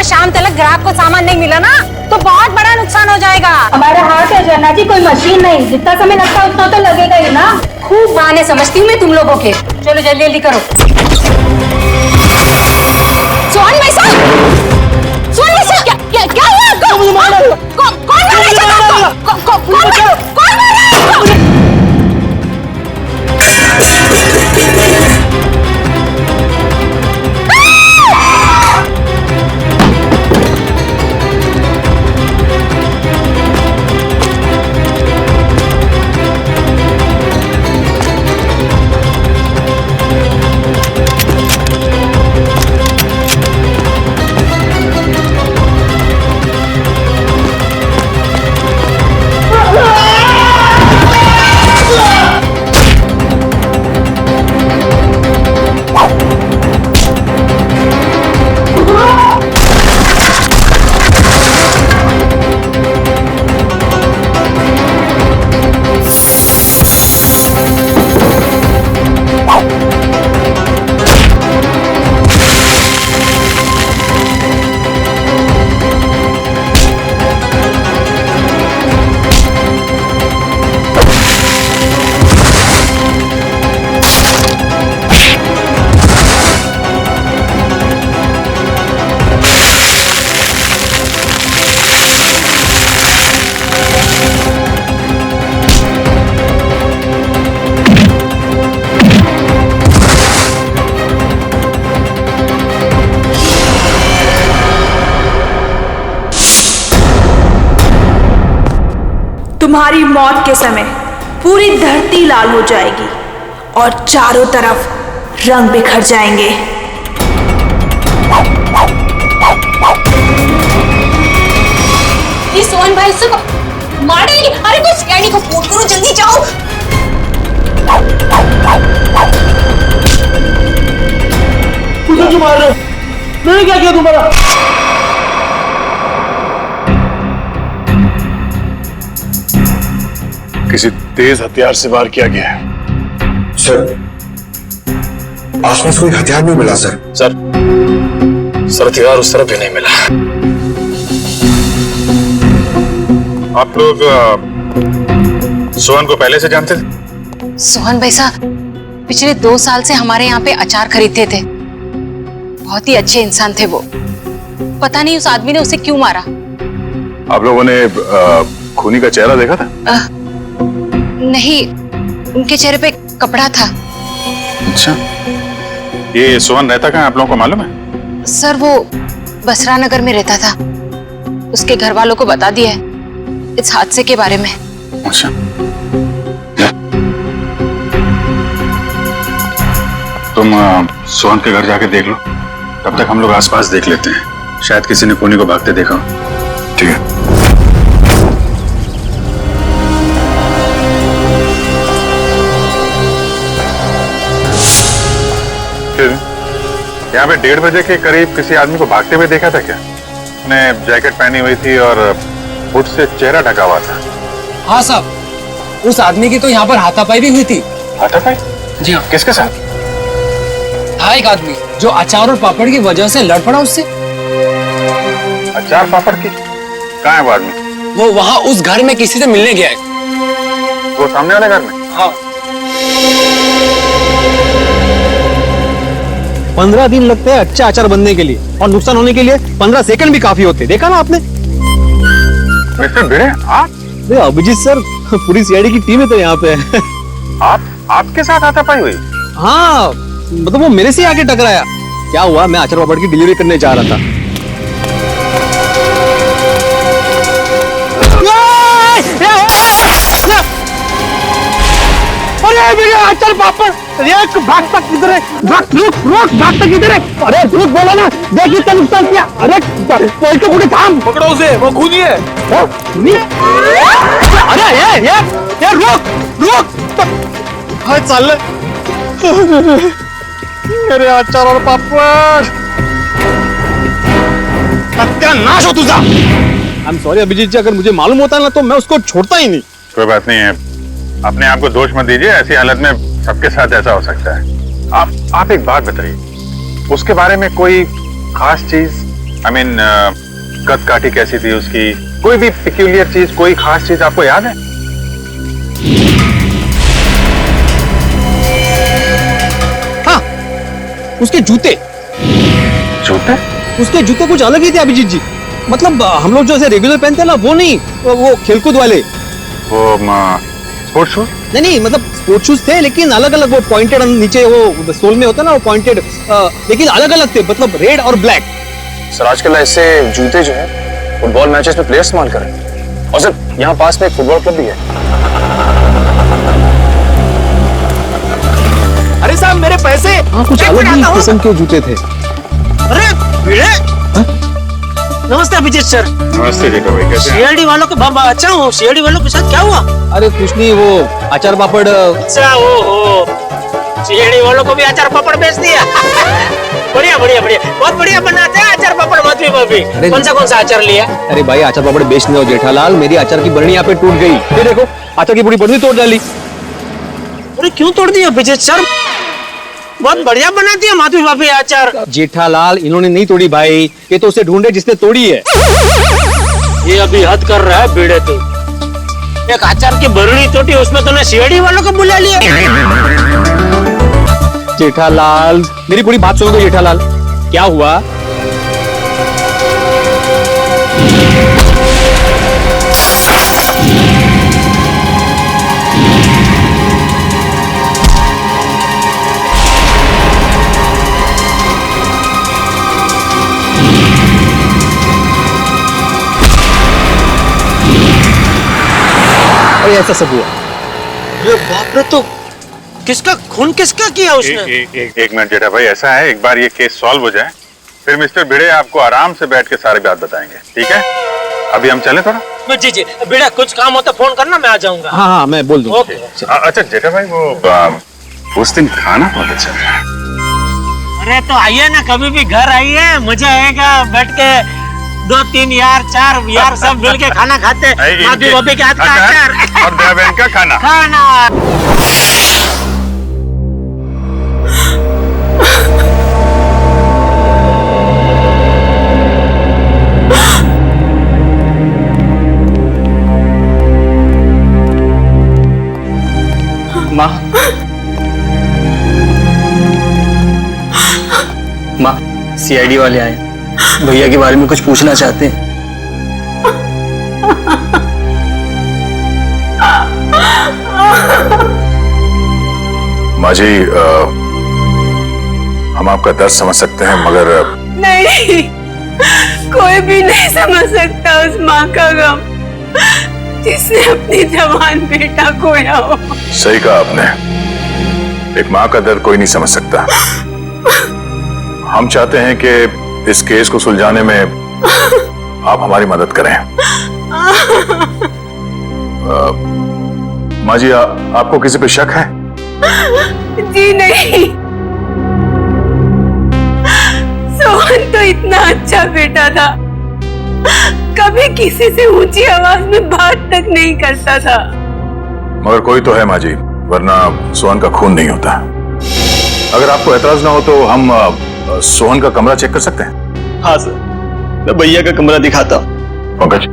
शाम तक ग्राहक को सामान नहीं मिला ना तो बहुत बड़ा नुकसान हो जाएगा। हमारा हाथ है जन्ना जी, कोई मशीन नहीं, जितना समय लगता है उतना तो लगेगा ही ना। खूब बहाने समझती हूँ मैं तुम लोगों के। चलो जल्दी जल्दी करो। सोहन भाई साहब, सोहन भाई साहब, क्या हुआ आपको? कौन मारा है? कौन मारा है? तुम्हारी मौत के समय पूरी धरती लाल हो जाएगी और चारों तरफ रंग बिखर जाएंगे। ये सोहन भाई से मार डाली। अरे कोई सियानी को फोन करो, जल्दी जाओ। मुझे क्यों मार रहे हो? मैंने क्या किया तुम्हारा? किसी तेज हथियार से वार किया गया है। सर, आसपास कोई हथियार नहीं मिला सर। सर हथियार उस तरफ भी नहीं मिला। आप लोग सोहन को पहले से जानते थे? सोहन भाई साहब पिछले 2 साल से हमारे यहाँ पे अचार खरीदते थे। बहुत ही अच्छे इंसान थे वो। पता नहीं उस आदमी ने उसे क्यों मारा। आप लोगों ने खूनी का चेहरा देखा था? नहीं, उनके चेहरे पे कपड़ा था। अच्छा, ये सोहन रहता कहाँ आप लोगों को मालूम है? सर वो बसरा नगर में रहता था। उसके घर वालों को बता दिया है इस हादसे के बारे में। अच्छा, तुम सोहन के घर जाके देख लो, तब तक हम लोग आसपास देख लेते हैं। शायद किसी ने खूनी को भागते देखा हो। ठीक है। यहाँ पे 1:30 बजे के करीब किसी आदमी को भागते हुए देखा था क्या? उसने जैकेट पहनी हुई थी और हुड से चेहरा ढका हुआ था। हाँ साहब, उस आदमी की तो यहाँ पर हाथापाई भी हुई थी। हाथापाई? जी हाँ। किसके साथ? था एक आदमी जो अचार और पापड़ की वजह से लड़ पड़ा उससे। अचार पापड़ की? कहाँ है वो आदमी? वो वहाँ उस घर में किसी से मिलने गया है। वो सामने वाले घर में? हाँ। 15 दिन लगते हैं अच्छा अचार बनने के लिए, और नुकसान होने के लिए 15 सेकंड भी काफी होते। देखा ना आपने? मिस्टर भिड़े, आप? अभिजीत सर, पूरी सीआईडी की टीम है तो यहाँ पे। आपके साथ हाथापाई हुई? हाँ, मतलब वो मेरे से आके टकराया। क्या हुआ, मैं अचार पापड़ की डिलीवरी करने जा रहा था। अरे मेरे अचार पापड़, एक भागता किधर है? रुक भागता किधर है? अरे रुक, बोला ना, देखिए क्या नुकसान किया। अरे कोई तो मुझे काम पकड़ो उसे, वो खूनी है। अरे ये रुक हाय चल। मेरे अचार और पापड़, सत्यानाश हो तुझा। आई एम सॉरी अभिजीत जी, अगर मुझे मालूम होता ना तो मैं उसको छोड़ता ही नहीं। कोई बात नहीं है, अपने आप को दोष मत दीजिए। ऐसी हालत में सबके साथ ऐसा हो सकता है। आप एक बात बताइए, उसके बारे में कोई खास चीज आई मीन कद काठी कैसी थी उसकी, कोई भी पिक्यूलियर चीज, कोई खास चीज आपको याद है? हाँ, उसके जूते जूते? उसके जूते कुछ अलग ही थे अभिजीत जी। मतलब हम लोग जो ऐसे रेगुलर पहनते हैं ना, वो नहीं, वो खेलकूद वाले। वो स्पोर्ट्स शूज? नहीं, मतलब स्पोर्ट्स शूज थे लेकिन अलग अलग, वो पॉइंटेड नीचे वो सोल में होता है ना, वो पॉइंटेड, लेकिन अलग अलग थे, मतलब रेड और ब्लैक। सर आजकल ऐसे जूते जो है फुटबॉल मैचेस में प्लेयर्स इस्तेमाल कर रहे हैं। और सर यहाँ पास में एक फुटबॉल क्लब भी है। अरे साहब मेरे पैसे। हाँ, कुछ अलग ही किस्म के जूते थे। अरे नमस्ते अभिजीत सर। नमस्ते जेठा भाई, कैसे हैं? सीआईडी वालों के अच्छा हूँ। सीआईडी वालों के साथ क्या हुआ? अरे कुछ नहीं, वो अचार पापड़। अच्छा हो सीआईडी वालों को भी अचार पापड़ बेच दिया। बढ़िया बढ़िया बढ़िया, बहुत बढ़िया बनाते हैं अचार पापड़ माधवी भाभी। कौन सा अचार लिया? अरे भाई अचार पापड़ बेच नहीं हो जेठालाल, मेरी अचार की बरनी यहाँ पे टूट गई। ये देखो अचार की पूरी बरनी तोड़ डाली। अरे क्यों तोड़ दिया अभिजीत सर? बहुत बढ़िया बनाती है माधवी भाभी अचार। जेठालाल इन्होंने नहीं तोड़ी भाई, ये तो उसे ढूंढे जिसने तोड़ी है। ये अभी हद कर रहा है बेड़े तो। एक अचार की बरनी टूटी, उसमें तुमने सीआईडी वालों को बुला लिया। जेठालाल मेरी पूरी बात सुनो तो जेठालाल, क्या हुआ? ऐसा सब हुआ। अरे बाप रे, तो किसका खून किसका किया उसने? एक मिनट जेठा भाई, ऐसा है, एक बार ये केस सॉल्व हो जाए फिर मिस्टर भिड़े आपको आराम से बैठ के सारी बात बताएंगे, ठीक है? अभी हम चले थोड़ा। जी बेटा, कुछ काम हो तो फोन करना, मैं आ जाऊंगा। हाँ मैं बोल दूंगा। अच्छा जेठा भाई, वो उस दिन खाना बहुत अच्छा था। अरे तो आइए ना, कभी भी घर आइए, मजा आएगा। बैठ के 2 3 यार 4 यार सब मिल के खाना खाते हैं। माधवी भाभी के हाथ का अचार और दया बहन का खाना। माँ सीआईडी वाले आए, भैया के बारे में कुछ पूछना चाहते हैं। माँ जी, हम आपका दर्द समझ सकते हैं, मगर नहीं, कोई भी नहीं समझ सकता उस माँ का गम जिसने अपनी जवान बेटा खोया हो। सही कहा आपने, एक माँ का दर्द कोई नहीं समझ सकता। हम चाहते हैं कि इस केस को सुलझाने में आप हमारी मदद करें। माँ जी, आपको किसी पे शक है? जी नहीं, सोहन तो इतना अच्छा बेटा था, कभी किसी से ऊंची आवाज में बात तक नहीं करता था। मगर कोई तो है माँ जी, वरना सोहन का खून नहीं होता। अगर आपको एतराज ना हो तो हम सोहन का कमरा चेक कर सकते हैं? हाँ सर, मैं भैया का कमरा दिखाता हूँ। पंकज,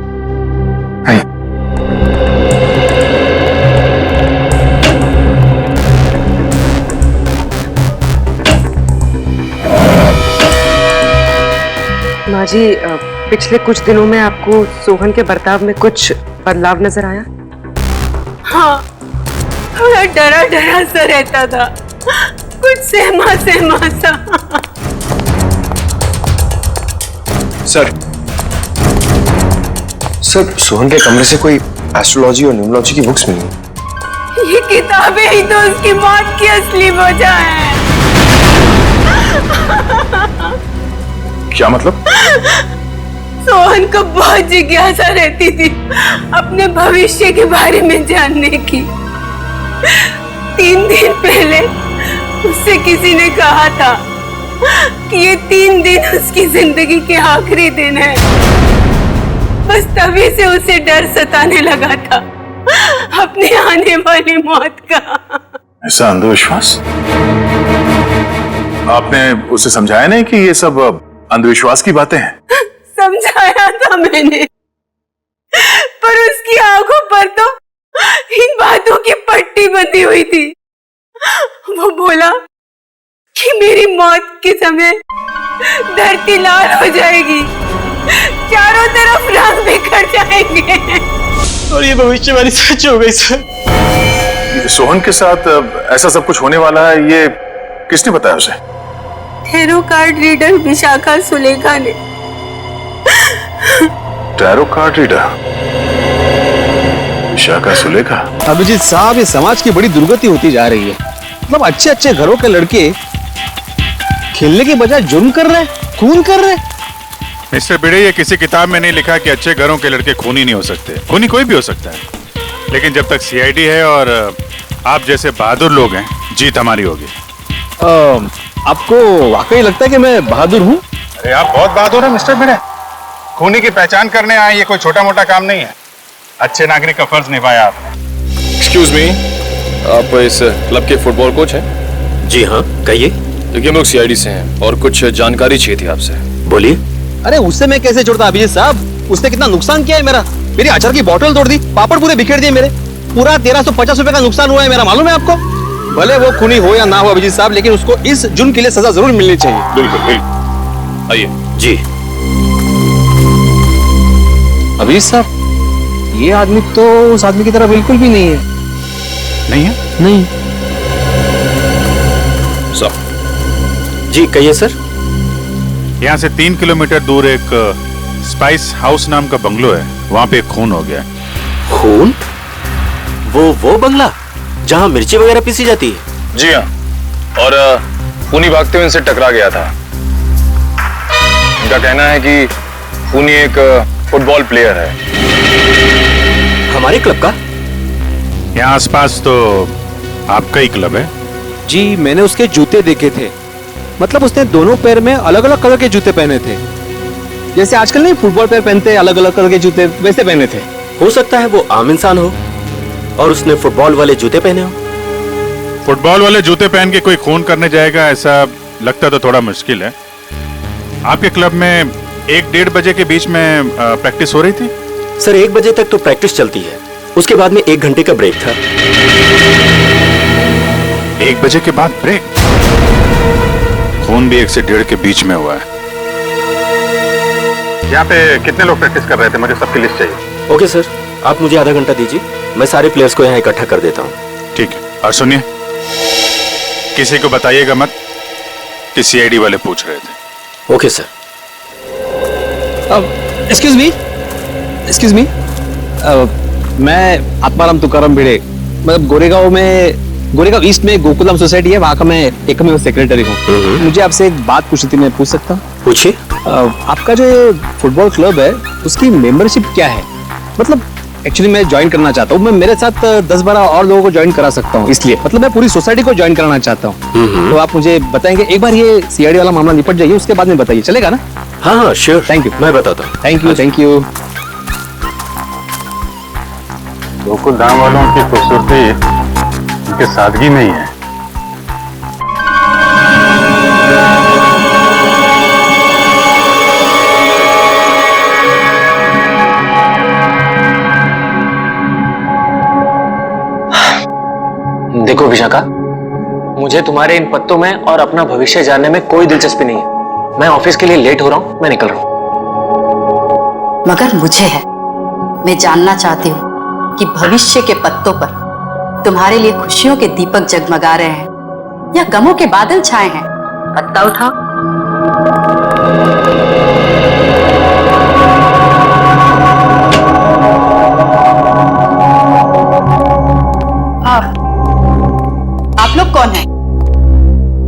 माँ जी, पिछले कुछ दिनों में आपको सोहन के बर्ताव में कुछ बदलाव नजर आया? हाँ, थोड़ा डरा डरा सा रहता था, कुछ सहमा सहमा सा। सर सोहन के कमरे से कोई एस्ट्रोलॉजी और न्यूमरोलॉजी की बुक्स मिली। ये किताबें ही तो उसकी मौत की असली वजह है। क्या मतलब? सोहन को बहुत जिज्ञासा रहती थी अपने भविष्य के बारे में जानने की। 3 दिन पहले उससे किसी ने कहा था कि ये 3 दिन उसकी जिंदगी के आखिरी दिन है। बस तभी से उसे डर सताने लगा था अपने आने वाली मौत का। ऐसा अंधविश्वास? आपने उसे समझाया नहीं कि ये सब अंधविश्वास की बातें हैं। समझाया था मैंने, पर उसकी आंखों पर तो इन बातों की पट्टी बंधी हुई थी। वो बोला कि मेरी मौत के समय धरती लाल हो जाएगी, चारों तरफ रंग बिखर जाएंगे। और ये भविष्यवाणी सच हो गई सर। सोहन के साथ ऐसा सब कुछ होने वाला है, ये किसने बताया उसे? Tarot card reader Vishakha Sulekha ने। Tarot card reader Vishakha Sulekha? Abhijeet साहब, ये समाज की बड़ी दुर्गति होती जा रही है। मतलब अच्छे अच्छे घरों के लड़के खेलने के बजाय जुर्म कर रहे, खून कर रहे। मिस्टर भिड़े, ये किसी किताब में नहीं लिखा कि अच्छे घरों के लड़के खूनी नहीं हो सकते। खूनी कोई भी हो सकता है, लेकिन जब तक सीआईडी है और आप जैसे बहादुर लोग हैं, जीत हमारी होगी। आपको वाकई लगता है कि मैं बहादुर हूँ? अरे आप बहुत बहादुर हैं मिस्टर भिड़े। खूनी की पहचान करने आए, ये कोई छोटा मोटा काम नहीं है। अच्छे नागरिक का फर्ज निभाया आपने। एक्सक्यूज मी, आप इस क्लब के फुटबॉल कोच हैं? जी हाँ, कहिए। देखिए, हम लोग सीआईडी से हैं और कुछ जानकारी चाहिए थी आपसे। बोलिए। अरे उससे मैं कैसे जोड़ता अभिजीत साहब? उसने कितना नुकसान किया है मेरा। मेरी अचार की बोतल तोड़ दी, पापड़ पूरे बिखेर दिए मेरे। पूरा 1350 रुपए का नुकसान हुआ है मेरा, मालूम है आपको? भले वो खूनी हो या ना हो अभिजीत साहब, लेकिन उसको इस जुर्म के लिए सजा जरूर मिलनी चाहिए। बिल्कुल बिल्कुल, आइए। जी। अभिजीत साहब, ये आदमी तो उस आदमी की तरह बिल्कुल भी नहीं है। नहीं है? नहीं। जी कहिए सर। यहाँ से 3 किलोमीटर दूर एक स्पाइस हाउस नाम का बंगलो है, वहाँ पे एक खून हो गया। खून? वो बंगला जहाँ मिर्ची वगैरह पीसी जाती है? जी हाँ, और खूनी भागते हुए इनसे टकरा गया था। इनका कहना है कि खूनी एक फुटबॉल प्लेयर है। हमारे क्लब का? यहाँ आसपास तो आपका ही क्लब है। जी, मैंने उसके जूते देखे थे। मतलब उसने दोनों पैर में अलग अलग कलर के जूते पहने थे, जैसे आजकल नहीं फुटबॉल पैर पहनते अलग अलग कलर के जूते, वैसे पहने थे। हो सकता है वो आम इंसान हो और उसने फुटबॉल वाले जूते पहने हो। फुटबॉल वाले जूते पहन के कोई खून करने जाएगा, ऐसा लगता तो थोड़ा मुश्किल है। आपके क्लब में 1-1:30 बजे के बीच में प्रैक्टिस हो रही थी? सर 1 बजे तक तो प्रैक्टिस चलती है, उसके बाद में 1 घंटे का ब्रेक था। 1 बजे के बाद ब्रेक? खून भी 1 से 1:30 के बीच में हुआ है। यहाँ पे कितने लोग प्रैक्टिस कर रहे थे? मुझे सबकी लिस्ट चाहिए। ओके सर, आप मुझे आधा घंटा दीजिए, मैं सारे प्लेयर्स को यहाँ इकट्ठा कर देता हूँ। ठीक है, और सुनिए, किसी को बताइएगा मत कि सीआईडी वाले पूछ रहे थे। Okay sir. एक्सक्यूज मी, मैं आत्माराम तुकाराम भिड़े, मतलब गोरेगांव ईस्ट में गोकुलम सोसाइटी है, वहाँ का मैं एकमेव सेक्रेटरी हूँ। मुझे आपसे एक बात पूछनी थी, मैं पूछ सकता हूँ? पूछिए। आपका जो फुटबॉल क्लब है उसकी मेंबरशिप क्या है? मतलब एक्चुअली मैं ज्वाइन करना चाहता हूँ। मैं मेरे साथ 10-12 और लोगों को ज्वाइन करा सकता हूँ, इसलिए मतलब मैं पूरी सोसाइटी को ज्वाइन कराना चाहता हूँ। तो आप मुझे बताएंगे, एक बार ये सीआईडी वाला मामला निपट जाइए, उसके बाद में बताइए, चलेगा ना? हाँ श्योर, थैंक यू। मैं बताता हूँ। Thank you. गोकुल धाम वालों की खूबसूरती उनके सादगी में ही है। देखो विशाखा, मुझे तुम्हारे इन पत्तों में और अपना भविष्य जानने में कोई दिलचस्पी नहीं है। मैं ऑफिस के लिए लेट हो रहा हूँ, मैं निकल रहा हूँ। मगर मुझे है। मैं जानना चाहती हूँ कि भविष्य के पत्तों पर तुम्हारे लिए खुशियों के दीपक जगमगा रहे हैं या गमों के बादल छाए हैं। पत्ता उठाओ। आप लोग कौन हैं?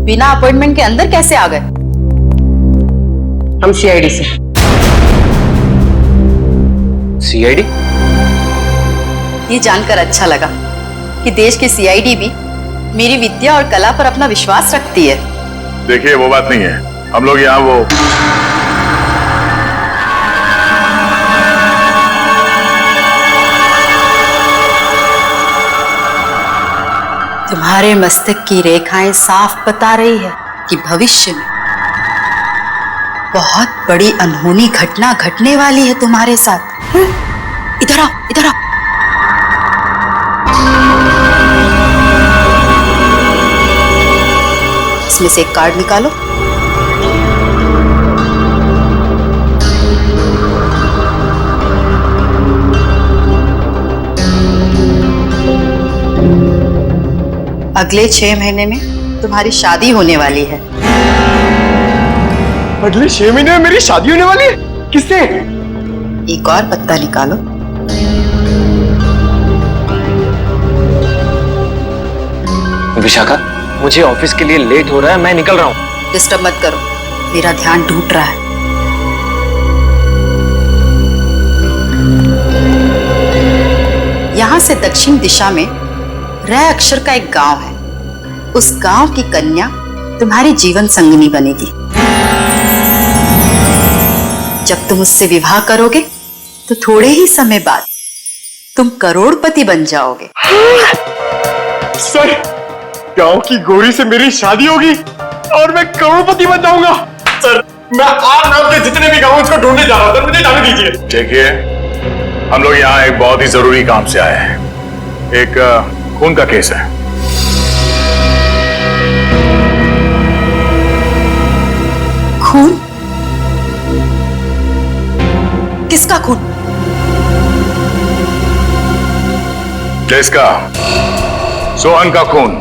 बिना अपॉइंटमेंट के अंदर कैसे आ गए? हम सीआईडी से। सीआईडी? ये जानकर अच्छा लगा कि देश की सीआईडी भी मेरी विद्या और कला पर अपना विश्वास रखती है। देखिए, वो बात नहीं है। हम लोग यहाँ वो तुम्हारे मस्तक की रेखाएं साफ बता रही है कि भविष्य में बहुत बड़ी अनहोनी घटना घटने वाली है तुम्हारे साथ। इधर आओ, इधर आओ। इसमें से एक कार्ड निकालो। अगले 6 महीने में तुम्हारी शादी होने वाली है। अगले 6 महीने में मेरी शादी होने वाली है? किससे? एक और पत्ता निकालो। विशाखा, मुझे ऑफिस के लिए लेट हो रहा है, मैं निकल रहा हूँ। डिस्टर्ब मत करो, मेरा ध्यान टूट रहा है। यहां से दक्षिण दिशा में र अक्षर का एक गांव है। उस गांव की कन्या तुम्हारी जीवन संगिनी बनेगी। जब तुम उससे विवाह करोगे तो थोड़े ही समय बाद तुम करोड़पति बन जाओगे। सर, गांव की गोरी से मेरी शादी होगी और मैं करोड़पति बन जाऊंगा। सर, मैं आप नाम के जितने भी गांव उसको ढूंढने जा रहा था, मुझे जाने दीजिए। देखिए, हम लोग यहाँ एक बहुत ही जरूरी काम से आए हैं। एक खून का केस है। खून? किसका खून? किसका? सोहन का खून।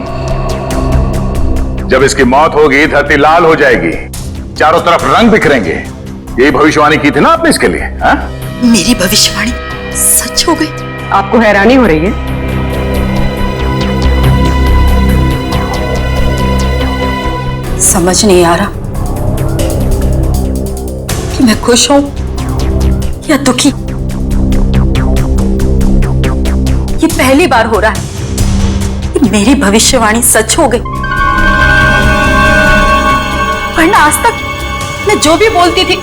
जब इसकी मौत होगी, धरती लाल हो जाएगी, चारों तरफ रंग बिखरेंगे। यही भविष्यवाणी की थी ना आपने इसके लिए? हा? मेरी भविष्यवाणी सच हो गई? आपको हैरानी हो रही है? समझ नहीं आ रहा कि मैं खुश हूं या दुखी। ये पहली बार हो रहा है कि मेरी भविष्यवाणी सच हो गई। वरना आज तक मैं जो भी बोलती थी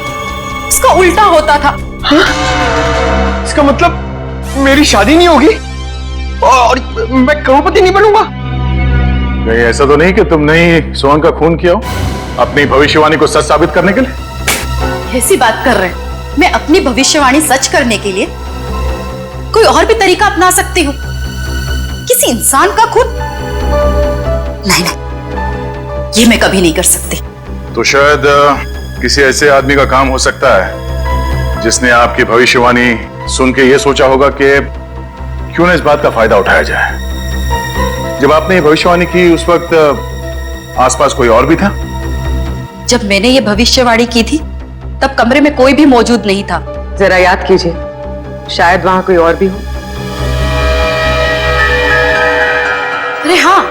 उसका उल्टा होता था। हाँ? इसका मतलब मेरी शादी नहीं होगी और मैं करोड़पति नहीं बनूंगा? नहीं, ऐसा तो नहीं कि तुमने ही सोहन का खून किया हो अपनी भविष्यवाणी को सच साबित करने के लिए? ऐसी बात कर रहे हैं? मैं अपनी भविष्यवाणी सच करने के लिए कोई और भी तरीका अपना सकती हूँ। किसी इंसान का खून? नहीं नहीं, ये मैं कभी नहीं कर सकती। तो शायद किसी ऐसे आदमी का काम हो सकता है जिसने आपकी भविष्यवाणी सुन के ये सोचा होगा कि क्यों ना इस बात का फायदा उठाया जाए। जब आपने ये भविष्यवाणी की उस वक्त आसपास कोई और भी था? जब मैंने ये भविष्यवाणी की थी तब कमरे में कोई भी मौजूद नहीं था। जरा याद कीजिए, शायद वहां कोई और भी हो। अरे हाँ,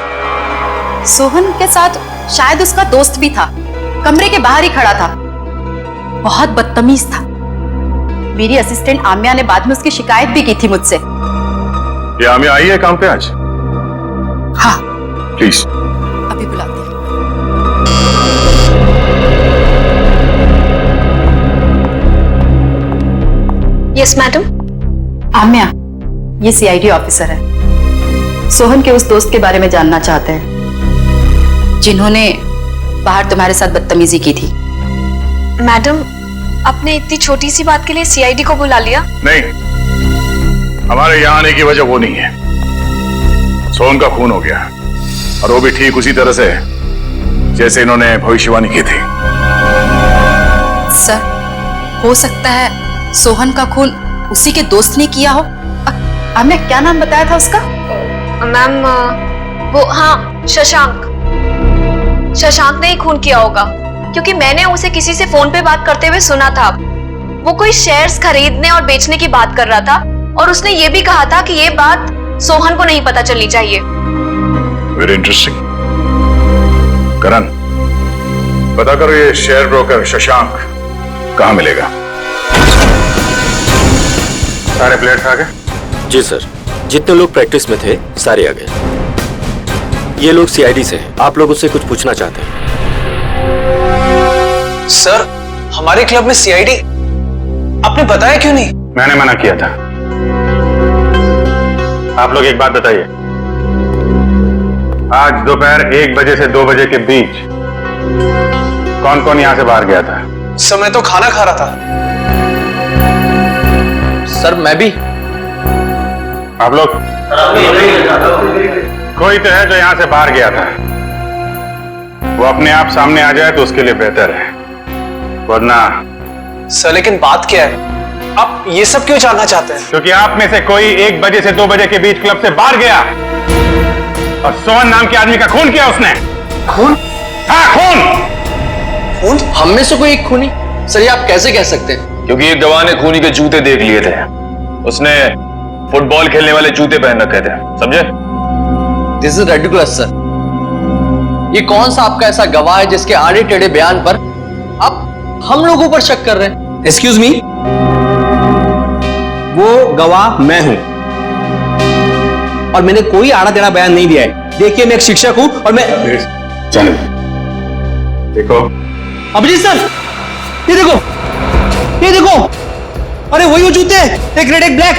सोहन के साथ शायद उसका दोस्त भी था। कमरे के बाहर ही खड़ा था, बहुत बदतमीज था। मेरी असिस्टेंट आम्या ने बाद में उसकी शिकायत भी की थी मुझसे। ये आम्या आई है काम पे आज? हाँ, प्लीज। अभी बुलाते हैं। Yes madam. आम्या, ये सीआईडी ऑफिसर है। सोहन के उस दोस्त के बारे में जानना चाहते हैं जिन्होंने बाहर तुम्हारे साथ बदतमीजी की थी। मैडम, आपने इतनी छोटी सी बात के लिए सीआईडी को बुला लिया? नहीं, हमारे यहाँ आने की वजह वो नहीं है। सोहन का खून हो गया और वो भी ठीक उसी तरह से जैसे इन्होंने भविष्यवाणी की थी। सर, हो सकता है सोहन का खून उसी के दोस्त ने किया हो। आम्या, क्या नाम बताया था उसका? मैम, वो हाँ, शशांक। शशांक ने ही खून किया होगा क्योंकि मैंने उसे किसी से फोन पे बात करते हुए सुना था। वो कोई शेयर्स खरीदने और बेचने की बात कर रहा था और उसने ये भी कहा था कि ये बात सोहन को नहीं पता चलनी चाहिए। Very interesting. करण, पता करो ये शेयर ब्रोकर शशांक कहाँ मिलेगा। सारे प्लेयर्स आ गए? जी सर, जितने लोग प्रैक्टिस में थे सारे आ गए। ये लोग सीआईडी से हैं। आप लोग उससे कुछ पूछना चाहते हैं? सर, हमारे क्लब में सीआईडी आपने बताया क्यों नहीं? मैंने मना किया था। आप लोग एक बात बताइए, आज दोपहर 1 बजे से 2 बजे के बीच कौन कौन यहां से बाहर गया था? सर मैं तो खाना खा रहा था। सर मैं भी। आप लोग कोई तो है जो यहां से बाहर गया था, वो अपने आप सामने आ जाए तो उसके लिए बेहतर है, वरना। सर लेकिन बात क्या है, आप ये सब क्यों जानना चाहते हैं? क्योंकि आप में से कोई 1 बजे से 2 बजे के बीच क्लब से बाहर गया और सोहन नाम के आदमी का खून किया उसने। खून? हाँ खून। खून? हम में से कोई एक खूनी? सर ये आप कैसे कह सकते हैं? क्योंकि एक गवाह ने खूनी के जूते देख लिए थे, उसने फुटबॉल खेलने वाले जूते पहन रखे थे, समझे? This is ridiculous sir. ये कौन सा आपका ऐसा गवाह है जिसके आड़े टेढ़े बयान पर आप हम लोगों पर शक कर रहे हैं? एक्सक्यूज मी, वो गवाह मैं हूं और मैंने कोई आड़ा टेढ़ा बयान नहीं दिया है। देखिए मैं एक शिक्षक हूं और मैं। चलो देखो अभिजीत सर, ये देखो, ये देखो, अरे वही वो जूते, एक रेड एक ब्लैक,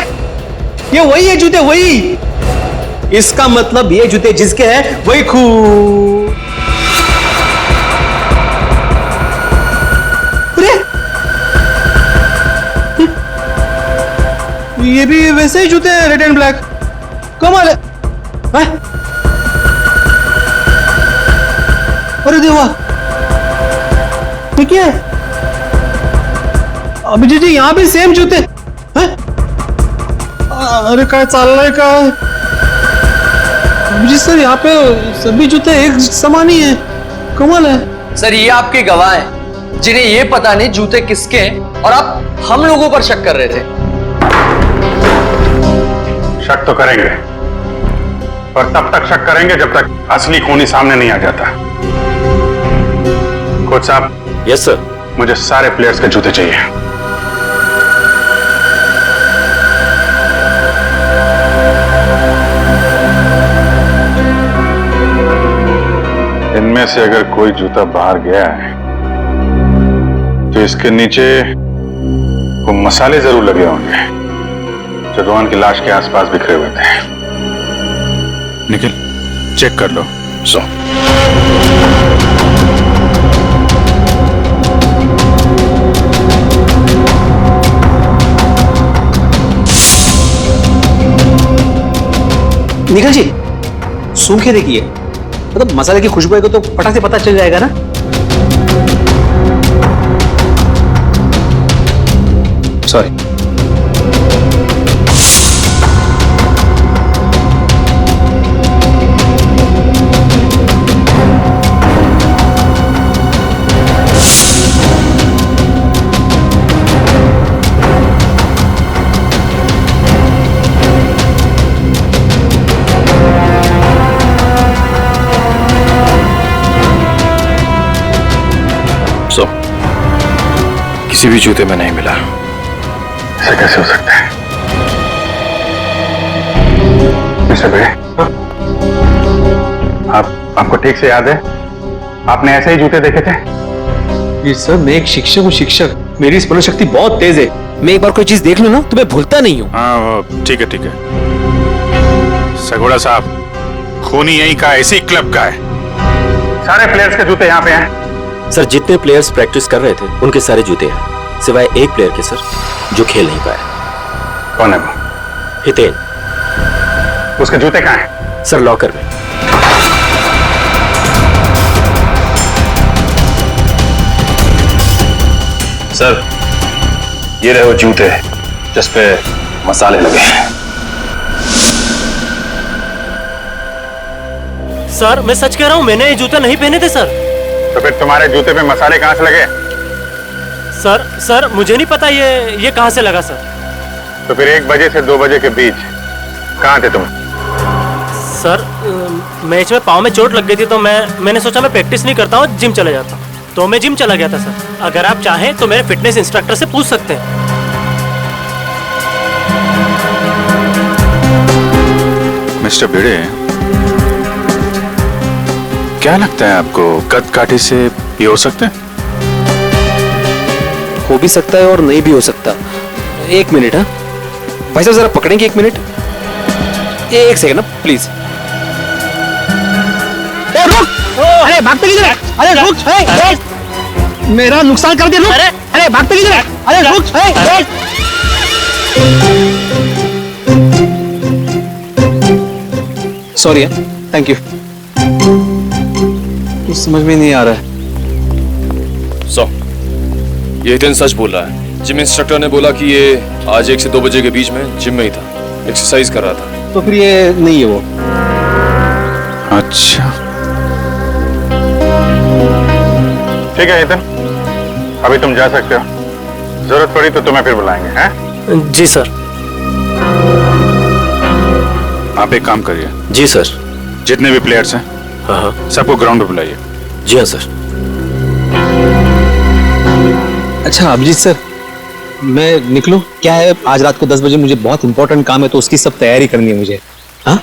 ये वही है जूते, वही। इसका मतलब ये जूते जिसके हैं वही खून। अरे ये भी वैसे ही जूते हैं, रेड एंड ब्लैक। कमाल है। अरे देवा, ये क्या है? अभिजीत जी यहाँ भी सेम जूते हैं? अरे काय चाललंय काय? अभिजीत सर यहाँ पे सभी जूते एक समान ही है, कमाल है। सर ये आपके गवाह हैं जिन्हें ये पता नहीं जूते किसके हैं और आप हम लोगों पर शक कर रहे थे। शक तो करेंगे, पर तब तक शक करेंगे जब तक असली खूनी सामने नहीं आ जाता। कोच साहब। Yes sir. मुझे सारे प्लेयर्स के जूते चाहिए। इनमें से अगर कोई जूता बाहर गया है तो इसके नीचे वो मसाले जरूर लगे होंगे जो रोहन की लाश के आसपास बिखरे हुए थे। निखिल चेक कर लो। सो निखिल जी सूंघ के देखिए, मतलब मसाले की खुशबू आएगी तो फटाक से पता चल जाएगा ना। सॉरी। किसी भी जूते में नहीं मिला। ऐसा कैसे हो सकता है? मिस्टर भिड़े, आपको ठीक से याद है आपने ऐसे ही जूते देखे थे? ये सर मैं एक शिक्षक हूँ, शिक्षक। मेरी स्मरण शक्ति बहुत तेज है। मैं एक बार कोई चीज देख लूं ना तो मैं भूलता नहीं हूँ। हाँ ठीक है ठीक है। सगोड़ा साहब खूनी यहीं का, इसी क्लब का है। सारे प्लेयर्स के जूते यहाँ पे हैं। सर जितने प्लेयर्स प्रैक्टिस कर रहे थे उनके सारे जूते हैं, सिवाय एक प्लेयर के सर जो खेल नहीं पाया। कौन है वो? हितेन। उसके जूते कहाँ हैं? सर लॉकर में। सर ये रहे वो जूते जिस पे मसाले लगे हैं। सर मैं सच कह रहा हूँ, मैंने ये जूते नहीं पहने थे सर। तो फिर तुम्हारे जूते पे मसाले कहाँ से लगे? सर मुझे नहीं पता ये कहाँ से लगा सर। तो फिर 1 बजे से 2 बजे के बीच कहाँ थे तुम? सर मैच में पाँव में चोट लग गई थी तो मैंने सोचा मैं प्रैक्टिस नहीं करता हूँ, जिम चला जाता हूँ, तो मैं जिम चला गया था सर। अगर आप चाहें तो मेरे फिटनेस इंस्ट्रक्टर से पूछ सकते हैं। मिस्टर भिड़े, क्या लगता है आपको कद काठी से ये हो सकते हैं? हो भी सकता है और नहीं भी हो सकता। 1 मिनट। हाँ भाई साहब जरा पकड़ेंगे 1 मिनट। 1 सेकंड ना प्लीज। रुक! अरे भागते किधर है? अरे रुक! मेरा नुकसान कर दिया। अरे अरे भागते किधर? अरे रुक, सॉरी, थैंक यू। कुछ समझ में नहीं आ रहा है। ये दिन सच बोल रहा है। जिम इंस्ट्रक्टर ने बोला कि ये आज 1 से 2 बजे के बीच में जिम में ही था, एक्सरसाइज कर रहा था। तो फिर ये नहीं है वो। अच्छा, ठीक है हितेन, अभी तुम जा सकते हो। जरूरत पड़ी तो तुम्हें फिर बुलाएंगे, हैं? जी सर। आप एक काम करिए। जी सर। जितने भी प्लेयर्स हैं, हाँ, सबको ग्राउंड पे बुलाइए। जी हाँ सर। अच्छा अभिजीत सर, मैं निकलूं? क्या है, आज रात को 10 बजे मुझे बहुत इंपॉर्टेंट काम है, तो उसकी सब तैयारी करनी है मुझे। हाँ,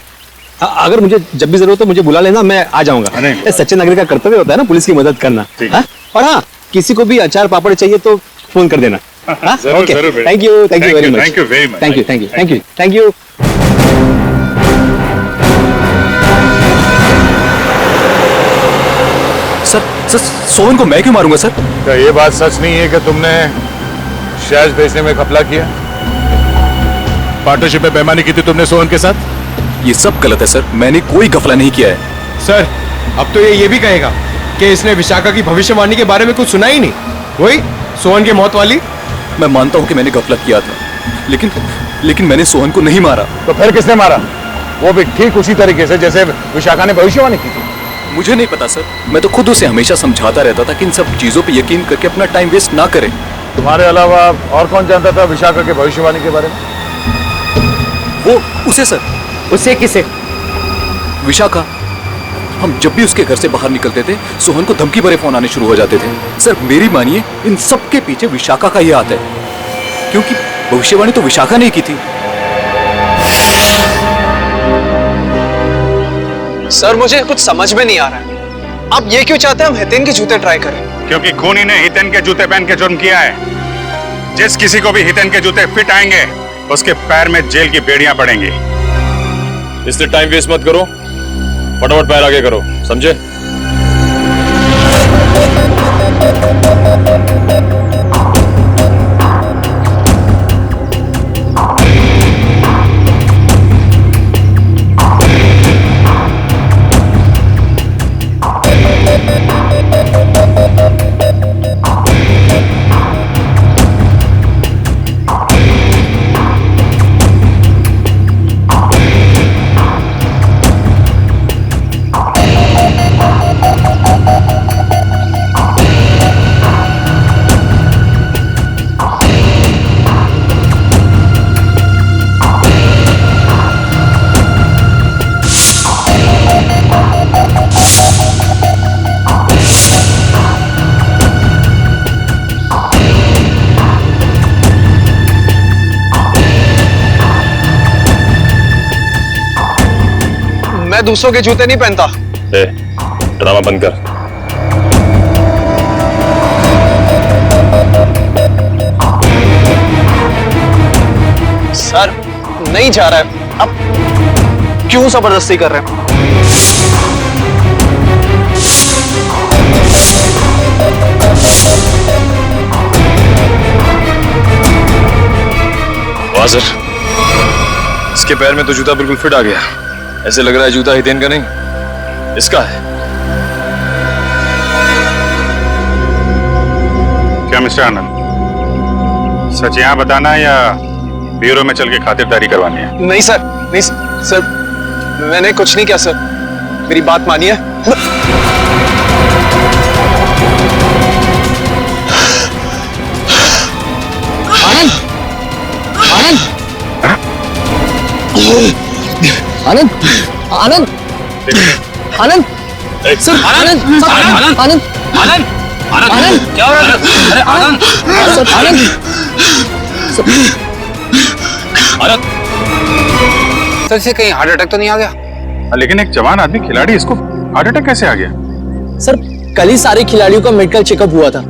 अगर मुझे जब भी जरूरत हो मुझे बुला लेना, मैं आ जाऊंगा। सच्चे नागरिक का कर्तव्य होता है ना पुलिस की मदद करना। हाँ? और हाँ, किसी को भी अचार पापड़ चाहिए तो फोन कर देना। Okay, thank you very much. Thank you very much. Thank you thank you thank you thank you. Sir Sohan को मैं क्यों मारूंगा सर? क्या ये बात सच नहीं है कि तुमने शैज बेचने में घपला किया? पार्टनरशिप में बेईमानी की थी तुमने सोहन के साथ? ये सब गलत है सर, मैंने कोई घपला नहीं किया है। सर अब तो ये भी कहेगा कि इसने विशाखा की भविष्यवाणी के बारे में कुछ सुना ही नहीं, वही सोहन की मौत वाली। मैं मानता हूँ कि मैंने गलत किया था, लेकिन मैंने सोहन को नहीं मारा। तो फिर किसने मारा? वो भी ठीक उसी तरीके से जैसे विशाखा ने भविष्यवाणी की थी। मुझे नहीं पता सर, मैं तो खुद उसे हमेशा समझाता रहता था कि इन सब चीजों पे यकीन करके अपना टाइम वेस्ट ना करें। तुम्हारे अलावा और कौन जानता था विशाखा के भविष्यवाणी के बारे में? वो उसे सर। उसे किसे? विशाखा। हम जब भी उसके घर से बाहर निकलते थे, सोहन को धमकी भरे फोन आने शुरू हो जाते थे। सर मेरी मानिए, इन सब के पीछे विशाखा का ही हाथ है, क्योंकि भविष्यवाणी तो विशाखा ने की थी। सर मुझे कुछ समझ में नहीं आ रहा है, आप ये क्यों चाहते हैं हम हितेन के जूते ट्राई करें? क्योंकि खूनी ने हितेन के जूते पहन के जुर्म किया है। जिस किसी को भी हितेन के जूते फिट आएंगे, उसके पैर में जेल की बेड़ियां पड़ेंगी। इसलिए टाइम वेस्ट मत करो, फटाफट पैर आगे करो, समझे? मैं दूसरों के जूते नहीं पहनता। ड्रामा बंद कर। सर नहीं जा रहा है, अब क्यों जबरदस्ती कर रहे हैं? वाह सर, इसके पैर में तो जूता बिल्कुल फिट आ गया। ऐसे लग रहा है जूता हितेन का नहीं, इसका है। क्या मिस्टर आनंद, सच यहाँ बताना है या ब्यूरो में चल के खातिरदारी करवानी है? नहीं सर, नहीं सर, मैंने कुछ नहीं किया सर, मेरी बात मानिए। आनंद, आनंद, आनंद, आनंद, आनंद, सर, आनंद, आनंद, आनंद, आनंद, आनंद, क्या हो रहा है? अरे आनंद, सर, आनंद, आनंद, सर इसे कहीं हार्ट अटैक तो नहीं आ गया? लेकिन एक जवान आदमी खिलाड़ी, इसको हार्ट अटैक कैसे आ गया? सर कल ही सारे खिलाड़ियों का मेडिकल चेकअप हुआ था।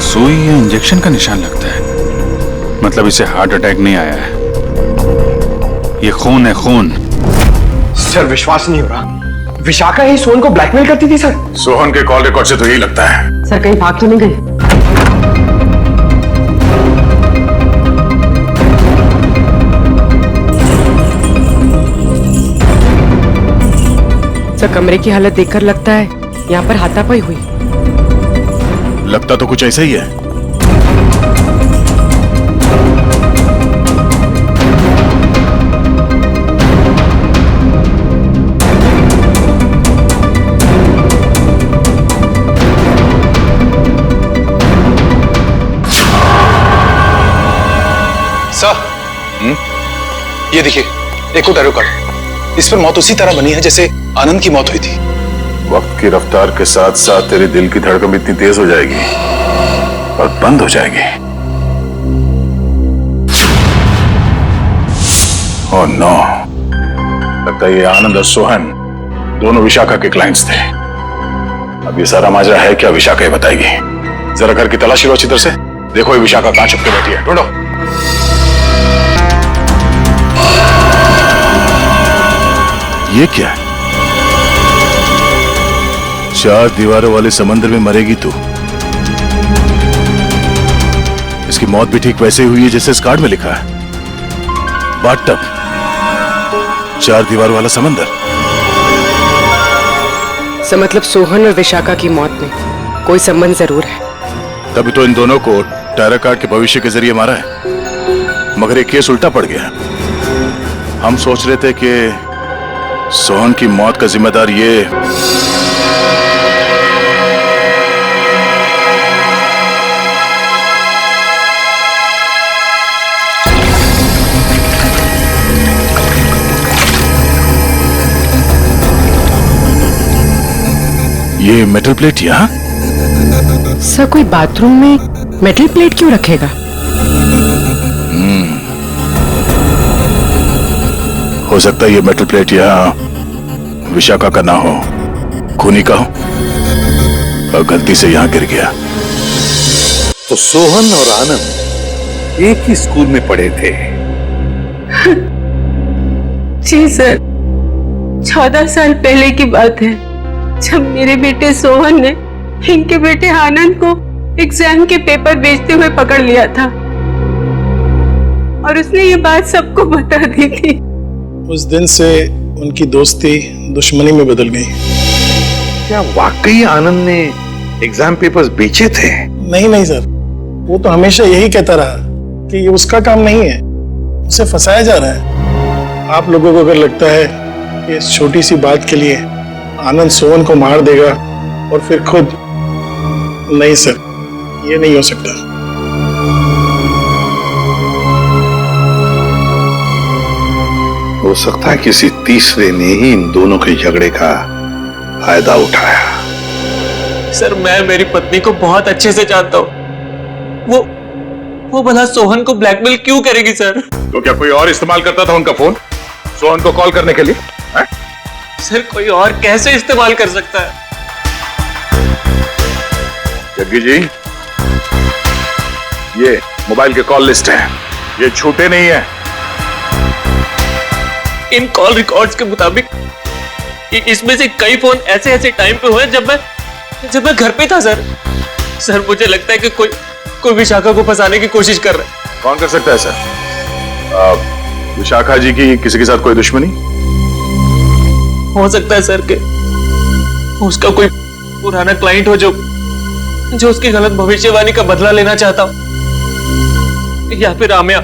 सुई इंजेक्शन का निशान लगता है। मतलब इसे हार्ट अटैक नहीं आया है, ये खून है, खून। सर विश्वास नहीं हो रहा, विशाखा ही सोहन को ब्लैकमेल करती थी सर। सोहन के कॉल रिकॉर्ड से तो यही लगता है। सर कहीं भाग तो नहीं गई? सर कमरे की हालत देखकर लगता है यहाँ पर हाथापाई हुई। लगता तो कुछ ऐसा ही है। सर ये देखिए, एक और टैरो कार्ड। इस पर मौत उसी तरह बनी है जैसे आनंद की मौत हुई थी। वक्त की रफ्तार के साथ साथ तेरे दिल की धड़कन इतनी तेज हो जाएगी और बंद हो जाएगी। ओह नो, लगता है ये आनंद और सोहन दोनों विशाखा के क्लाइंट्स थे। अब ये सारा माजरा है क्या, विशाखा ही बताएगी। जरा घर की तलाशी लो अच्छी तरह से, देखो ये विशाखा कहां छुप के बैठी है, ढूंढो। ये क्या है? 4 दीवारों वाले समंदर में मरेगी तू। इसकी मौत भी ठीक वैसे ही हुई है जैसे इस कार्ड में लिखा है। बाथटब, 4 दीवार वाला समंदर। सर मतलब सोहन और विशाखा की मौत में कोई संबंध जरूर है। तभी तो इन दोनों को टैरो कार्ड के भविष्य के जरिए मारा है, मगर एक केस उल्टा पड़ गया। हम सोच रहे थे कि सोहन की मौत का जिम्मेदार ये मेटल प्लेट यहाँ। सर कोई बाथरूम में मेटल प्लेट क्यों रखेगा? हो सकता है ये मेटल प्लेट यहाँ विशाखा का ना हो, खूनी का हो और गलती से यहाँ गिर गया। तो सोहन और आनंद एक ही स्कूल में पढ़े थे। जी सर, 14 साल पहले की बात है, जब मेरे बेटे सोहन ने इनके बेटे आनंद को एग्जाम के पेपर बेचते हुए पकड़ लिया था और उसने ये बात सबको बता दी थी। उस दिन से उनकी दोस्ती दुश्मनी में बदल गई। क्या वाकई आनंद ने एग्जाम पेपर्स बेचे थे? नहीं सर, वो तो हमेशा यही कहता रहा कि ये उसका काम नहीं है, उसे फंसाया जा रहा है। आप लोगों को अगर लगता है कि इस छोटी सी बात के लिए आनंद सोहन को मार देगा और फिर खुद, नहीं सर, ये नहीं हो सकता। हो सकता है किसी तीसरे ने ही इन दोनों के झगड़े का फायदा उठाया। सर मैं मेरी पत्नी को बहुत अच्छे से जानता हूँ। वो भला सोहन को ब्लैकमेल क्यों करेगी सर? तो क्या कोई और इस्तेमाल करता था उनका फोन सोहन को कॉल करने के लिए? सर कोई और कैसे इस्तेमाल कर सकता है? जग्गी जी, ये मोबाइल के कॉल लिस्ट है, ये झूठे नहीं है। इन कॉल रिकॉर्ड्स के मुताबिक इसमें से कई फोन ऐसे टाइम पे हुए जब मैं घर पे था सर। सर मुझे लगता है कि कोई विशाखा को फंसाने की कोशिश कर रहा है। कौन कर सकता है सर? विशाखा जी की किसी के साथ कोई दुश्मनी हो सकता है सर कि उसका कोई पुराना क्लाइंट हो जो उसकी गलत भविष्यवाणी का बदला लेना चाहता हो, या फिर आमिया।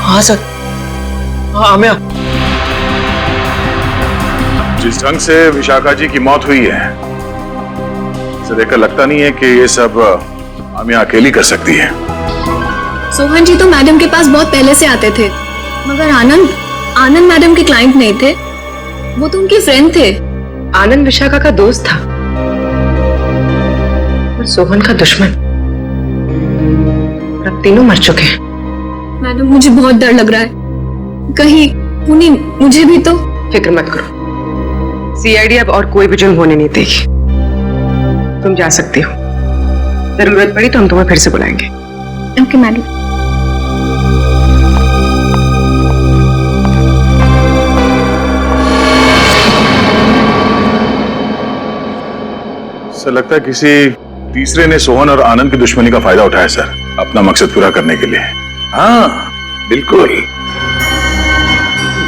हाँ सर, हाँ आमिया। जिस ढंग से विशाखा जी की मौत हुई है, इसे देखकर लगता नहीं है कि ये सब आमिया अकेली कर सकती है। सोहन जी तो मैडम के पास बहुत पहले से आते थे, मगर आनंद मैडम के क्लाइंट नहीं थे, वो तो उनके फ्रेंड थे। आनंद विशाखा का दोस्त था और सोहन का दुश्मन। अब तीनों मर चुके हैं। मैडम मुझे बहुत डर लग रहा है, कहीं उन्हीं मुझे भी तो। फिक्र मत करो, सीआईडी अब और कोई भी जुर्म होने नहीं देगी। तुम जा सकती हो। जरूरत पड़ी तो हम तुम्हें फिर से बुलाएंगे। Okay madam. सर लगता है किसी तीसरे ने सोहन और आनंद की दुश्मनी का फायदा उठाया सर, अपना मकसद पूरा करने के लिए। हाँ बिल्कुल,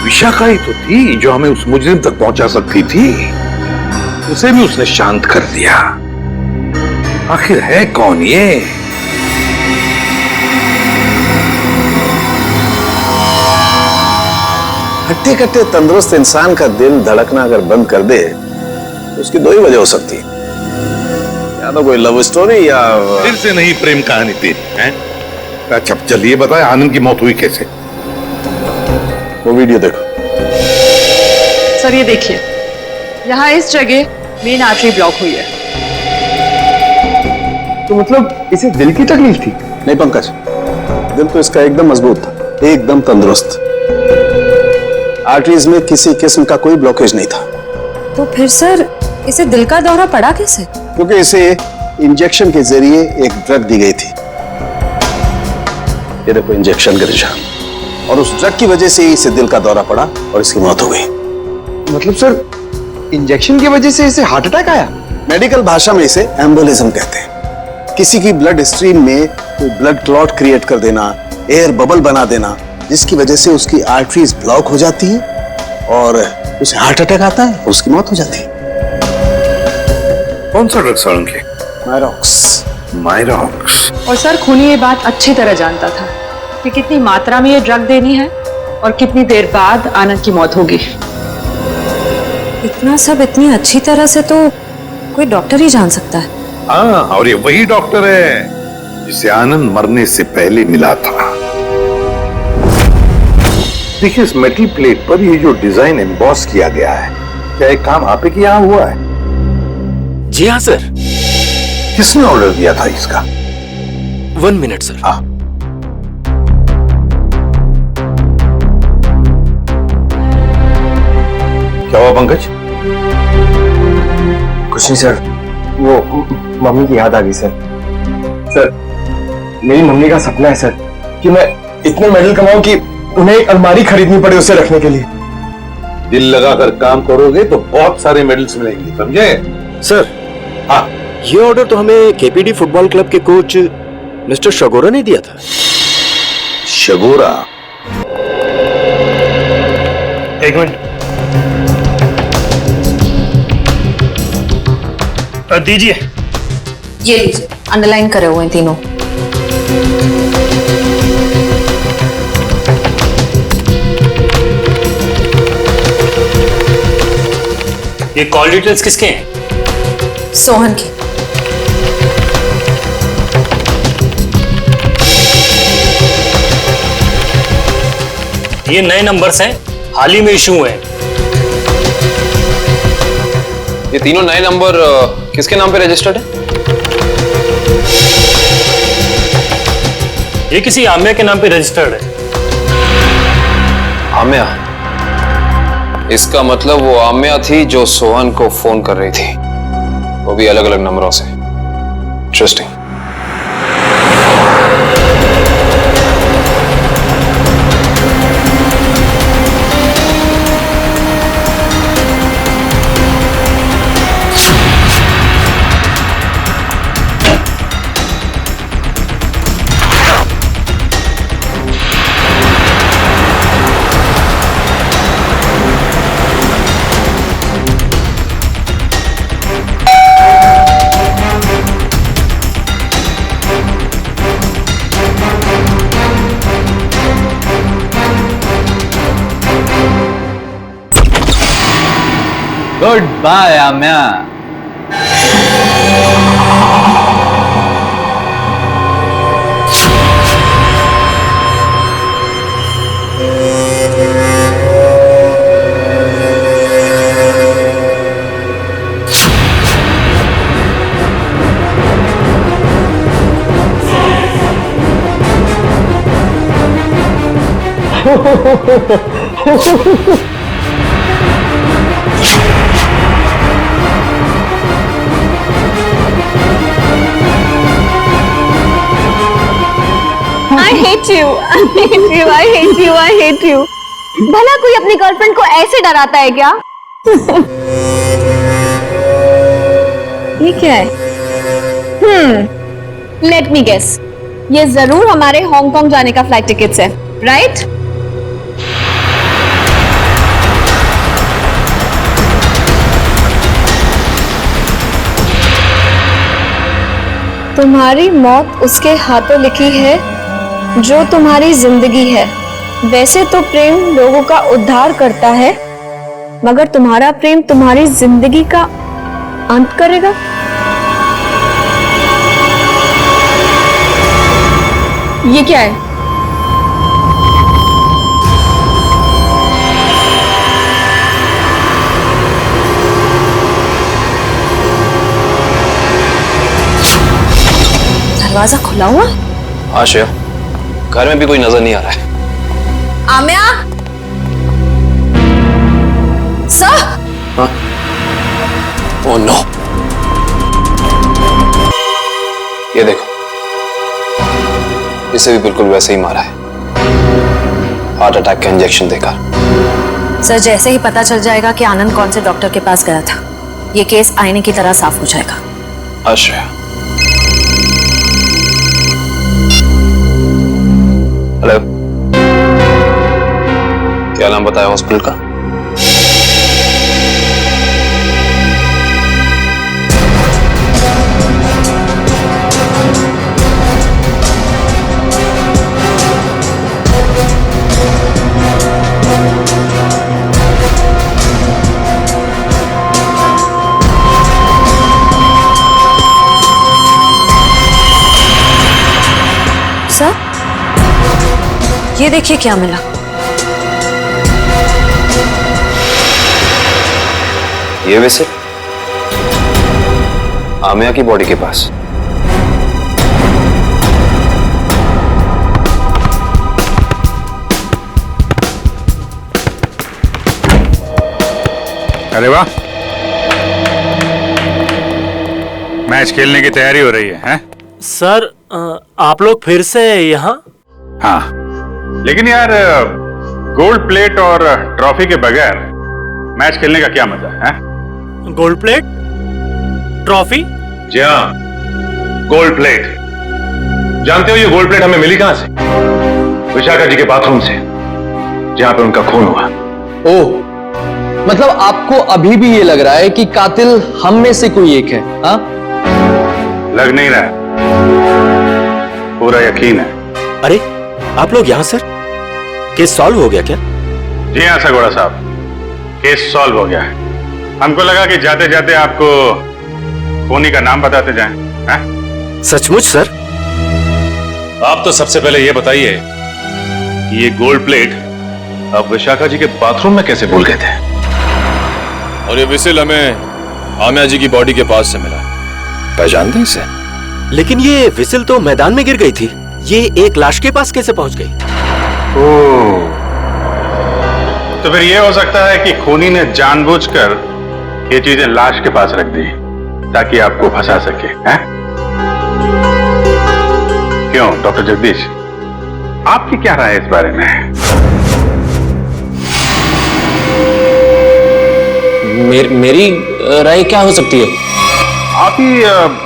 विशाखा ही तो थी जो हमें उस मुजरिम तक पहुंचा सकती थी, उसे भी उसने शांत कर दिया। आखिर है कौन ये? हट्टे कट्टे तंदुरुस्त इंसान का दिल धड़कना अगर बंद कर दे तो उसकी दो ही वजह हो सकती है, या तो कोई लव स्टोरी या फिर से नहीं प्रेम कहानी तेरी है। अच्छा चलिए बताए आनंद की मौत हुई कैसे? वो वीडियो देखो। सर ये देखिए, यहाँ इस जगह मेन आर्टरी ब्लॉक हुई है। तो मतलब इसे दिल की तकलीफ थी? नहीं पंकज, दिल तो इसका एकदम मजबूत था, एकदम तंदुरुस्त। आर्टरीज में किसी किस्म का कोई ब्लॉकेज नहीं था। तो फिर सर इसे दिल का दौरा पड़ा कैसे? क्योंकि इसे इंजेक्शन के जरिए एक ड्रग दी गई थी। ये देखो इंजेक्शन का निशान, और उस ड्रग की वजह से ही इसे दिल का दौरा पड़ा और इसकी मौत हो गई। मतलब सर इंजेक्शन की वजह से इसे हार्ट अटैक आया? मेडिकल भाषा में इसे एम्बोलिज्म कहते हैं। किसी की ब्लड स्ट्रीम में कोई ब्लड क्लॉट क्रिएट कर देना, एयर बबल बना देना, जिसकी वजह से उसकी आर्टरीज ब्लॉक हो जाती हैं और उसे हार्ट अटैक आता है, उसकी मौत हो जाती है। कौन सा ड्रग सड़न के? मायरॉक्स। मायरॉक्स। और सर खूनी ये बात अच्छी तरह जानता था कि कितनी मात्रा में ये ड्रग देनी है और कितनी देर बाद आनंद की मौत होगी। इतना सब इतनी अच्छी तरह से तो कोई डॉक्टर ही जान सकता है। हाँ, और ये वही डॉक्टर है जिसे आनंद मरने से पहले मिला था। देखिए इस मेटल प्लेट पर ये जो डिजाइन एम्बॉस किया गया है, क्या एक काम आप ही के यहाँ हुआ है? जी हाँ सर। किसने ऑर्डर दिया था इसका? 1 मिनट सर। हाँ। क्या हुआ पंकज? कुछ नहीं सर, वो मम्मी की याद आ गई सर। सर मेरी मम्मी का सपना है सर कि मैं इतने मेडल कमाऊं कि उन्हें एक अलमारी खरीदनी पड़े उसे रखने के लिए। दिल लगाकर काम करोगे तो बहुत सारे मेडल्स मिलेंगे, समझे? सर हाँ, ये ऑर्डर तो हमें केपीडी फुटबॉल क्लब के कोच मिस्टर शगोरा ने दिया था। शगोरा? एक मिनट दीजिए। ये लीजिए, अंडरलाइन करे हुए हैं तीनों। ये कॉल डिटेल्स किसके हैं? सोहन की। ये नए नंबर्स हैं, हाल ही में इशू हुए हैं। ये तीनों नए नंबर किसके नाम पे रजिस्टर्ड है? ये किसी आम्या के नाम पे रजिस्टर्ड है। आम्या? इसका मतलब वो आम्या थी जो सोहन को फोन कर रही थी, वो भी अलग अलग नंबरों से। Interesting. Good bye Aamya. hate you. I hate you. I hate you. I hate you. भला कोई अपनी गर्लफ्रेंड को ऐसे डराता है क्या? ये क्या है? Let me guess. ये जरूर हमारे हांगकांग जाने का फ्लाइट टिकट्स है, राइट? तुम्हारी मौत उसके हाथों लिखी है जो तुम्हारी जिंदगी है। वैसे तो प्रेम लोगों का उद्धार करता है, मगर तुम्हारा प्रेम तुम्हारी जिंदगी का अंत करेगा। ये क्या है? दरवाजा खुला हुआ? हाँ श्रेया, घर में भी कोई नजर नहीं आ रहा है। आम्या, सर। हाँ? ओह नो, ये देखो, इसे भी बिल्कुल वैसे ही मारा है, हार्ट अटैक का इंजेक्शन देकर। सर, जैसे ही पता चल जाएगा कि आनंद कौन से डॉक्टर के पास गया था, ये केस आईने की तरह साफ हो जाएगा। हाँ श्रेया। हेलो, क्या नाम बताया हॉस्पिटल का? सर, ये देखिए क्या मिला। ये विसिल आमिया की बॉडी के पास। अरे वाह, मैच खेलने की तैयारी हो रही है, हैं? सर, आप लोग फिर से यहाँ? हाँ, लेकिन यार गोल्ड प्लेट और ट्रॉफी के बगैर मैच खेलने का क्या मजा है? Gold plate, trophy? जी हाँ, गोल्ड प्लेट। जानते हो ये गोल्ड प्लेट हमें मिली कहां से? विशाखा जी के बाथरूम से, जहां पे उनका खून हुआ। ओह, मतलब आपको अभी भी ये लग रहा है कि कातिल हम में से कोई एक है? हाँ? लग नहीं रहा, पूरा यकीन है। अरे, आप लोग यहाँ सर? केस सॉल्व हो गया क्या? जी हाँ सगोड़ा साहब, केस सॉल्व हो गया है। हमको लगा कि जाते जाते आपको खूनी का नाम बताते जाएं, हैं? सचमुच सर? आप तो सबसे पहले ये बताइए कि ये गोल्ड प्लेट आप विशाखा जी के बाथरूम में कैसे भूल गए थे? और ये विसिल हमें आमिया जी की बॉडी के पास से मिला। पहचानते हैं इसे? लेकिन ये विसिल तो मैदान में गिर गई थी, ये एक लाश के पास कैसे पहुंच गई? ओह, तो फिर ये हो सकता है कि खूनी ने जानबूझकर ये चीजें लाश के पास रख दी ताकि आपको फंसा सके, हैं? क्यों डॉक्टर जगदीश, आपकी क्या राय है इस बारे में? मेरी राय क्या हो सकती है? आप ही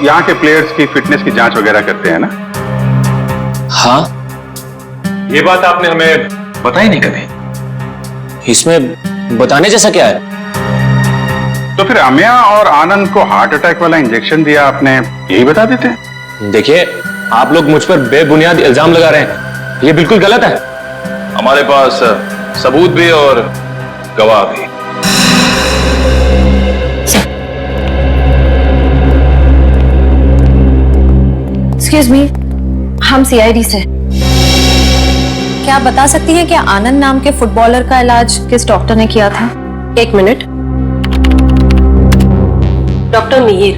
यहाँ के प्लेयर्स की फिटनेस की जांच वगैरह करते हैं ना? हाँ। ये बात आपने हमें बताई नहीं कभी। इसमें बताने जैसा क्या है? तो फिर आमिया और आनंद को हार्ट अटैक वाला इंजेक्शन दिया आपने, यही बता देते? देखिए, आप लोग मुझ पर बेबुनियाद इल्जाम लगा रहे हैं, ये बिल्कुल गलत है। हमारे पास सबूत भी और गवाह भी। एक्सक्यूज मी, हम सीआईडी से। क्या आप बता सकती हैं कि आनंद नाम के फुटबॉलर का इलाज किस डॉक्टर ने किया था? एक मिनट। डॉक्टर मीर।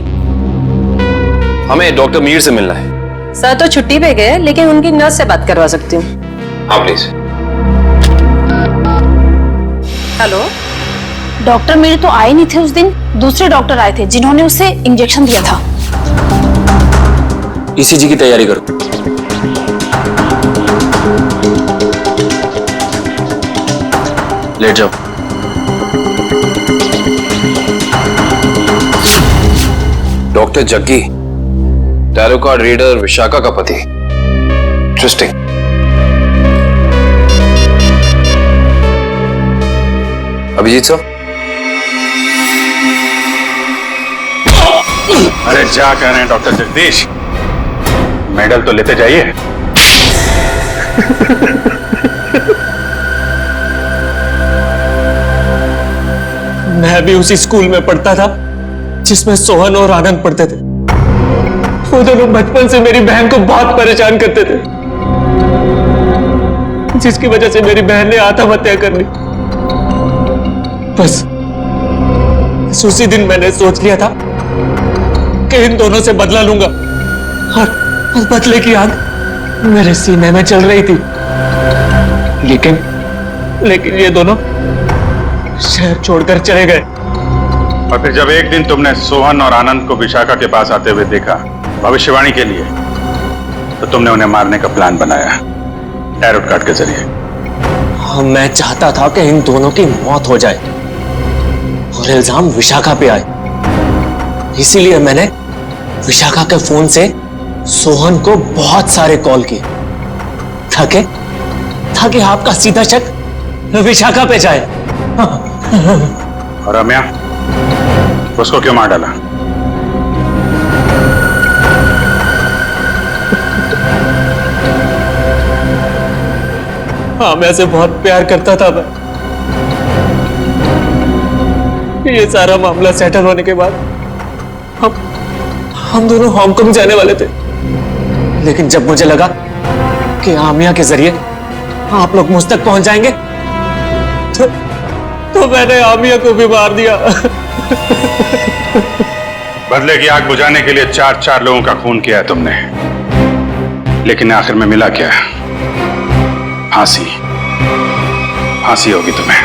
हमें डॉक्टर मीर से मिलना है। सर तो छुट्टी पे गए, लेकिन उनकी नर्स से बात करवा सकती हूँ। हाँ प्लीज। हेलो, डॉक्टर मीर तो आए नहीं थे उस दिन, दूसरे डॉक्टर आए थे जिन्होंने उसे इंजेक्शन दिया था। ईसीजी की तैयारी करो। लेट जाओ। Doctor Jaggi, tarot card reader Vishakha का पति। इंटरेस्टिंग। अभिजीत साहब। अरे क्या कह रहे हैं डॉक्टर जगदीश, मेडल तो लेते जाइए। मैं भी उसी स्कूल में पढ़ता था जिसमें सोहन और आनंद पढ़ते थे। वो दोनों बचपन से मेरी बहन को बहुत परेशान करते थे, जिसकी वजह से मेरी बहन ने आत्महत्या कर ली। बस उसी दिन मैंने सोच लिया था कि इन दोनों से बदला लूंगा, और बदले की आग मेरे सीने में चल रही थी। लेकिन ये दोनों शहर छोड़कर चले गए। और फिर जब एक दिन तुमने सोहन और आनंद को विशाखा के पास आते हुए देखा भविष्यवाणी के लिए, तो तुमने उन्हें मारने का प्लान बनाया टैरो कार्ड के जरिए। मैं चाहता था कि इन दोनों की मौत हो जाए और इल्जाम विशाखा पे आए। इसीलिए मैंने विशाखा के फोन से सोहन को बहुत सारे कॉल किए ताकि आपका सीधा शक विशाखा पे जाए। और रम्या, उसको क्यों मार डाला? हाँ, मैं से बहुत प्यार करता था मैं। ये सारा मामला सेटल होने के बाद हम दोनों हांगकांग जाने वाले थे, लेकिन जब मुझे लगा कि आमिया के जरिए आप लोग मुझ तक पहुंच जाएंगे, तो मैंने आमिया को भी मार दिया। बदले की आग बुझाने के लिए 4 लोगों का खून किया है तुमने, लेकिन आखिर में मिला क्या? फांसी। फांसी होगी तुम्हें।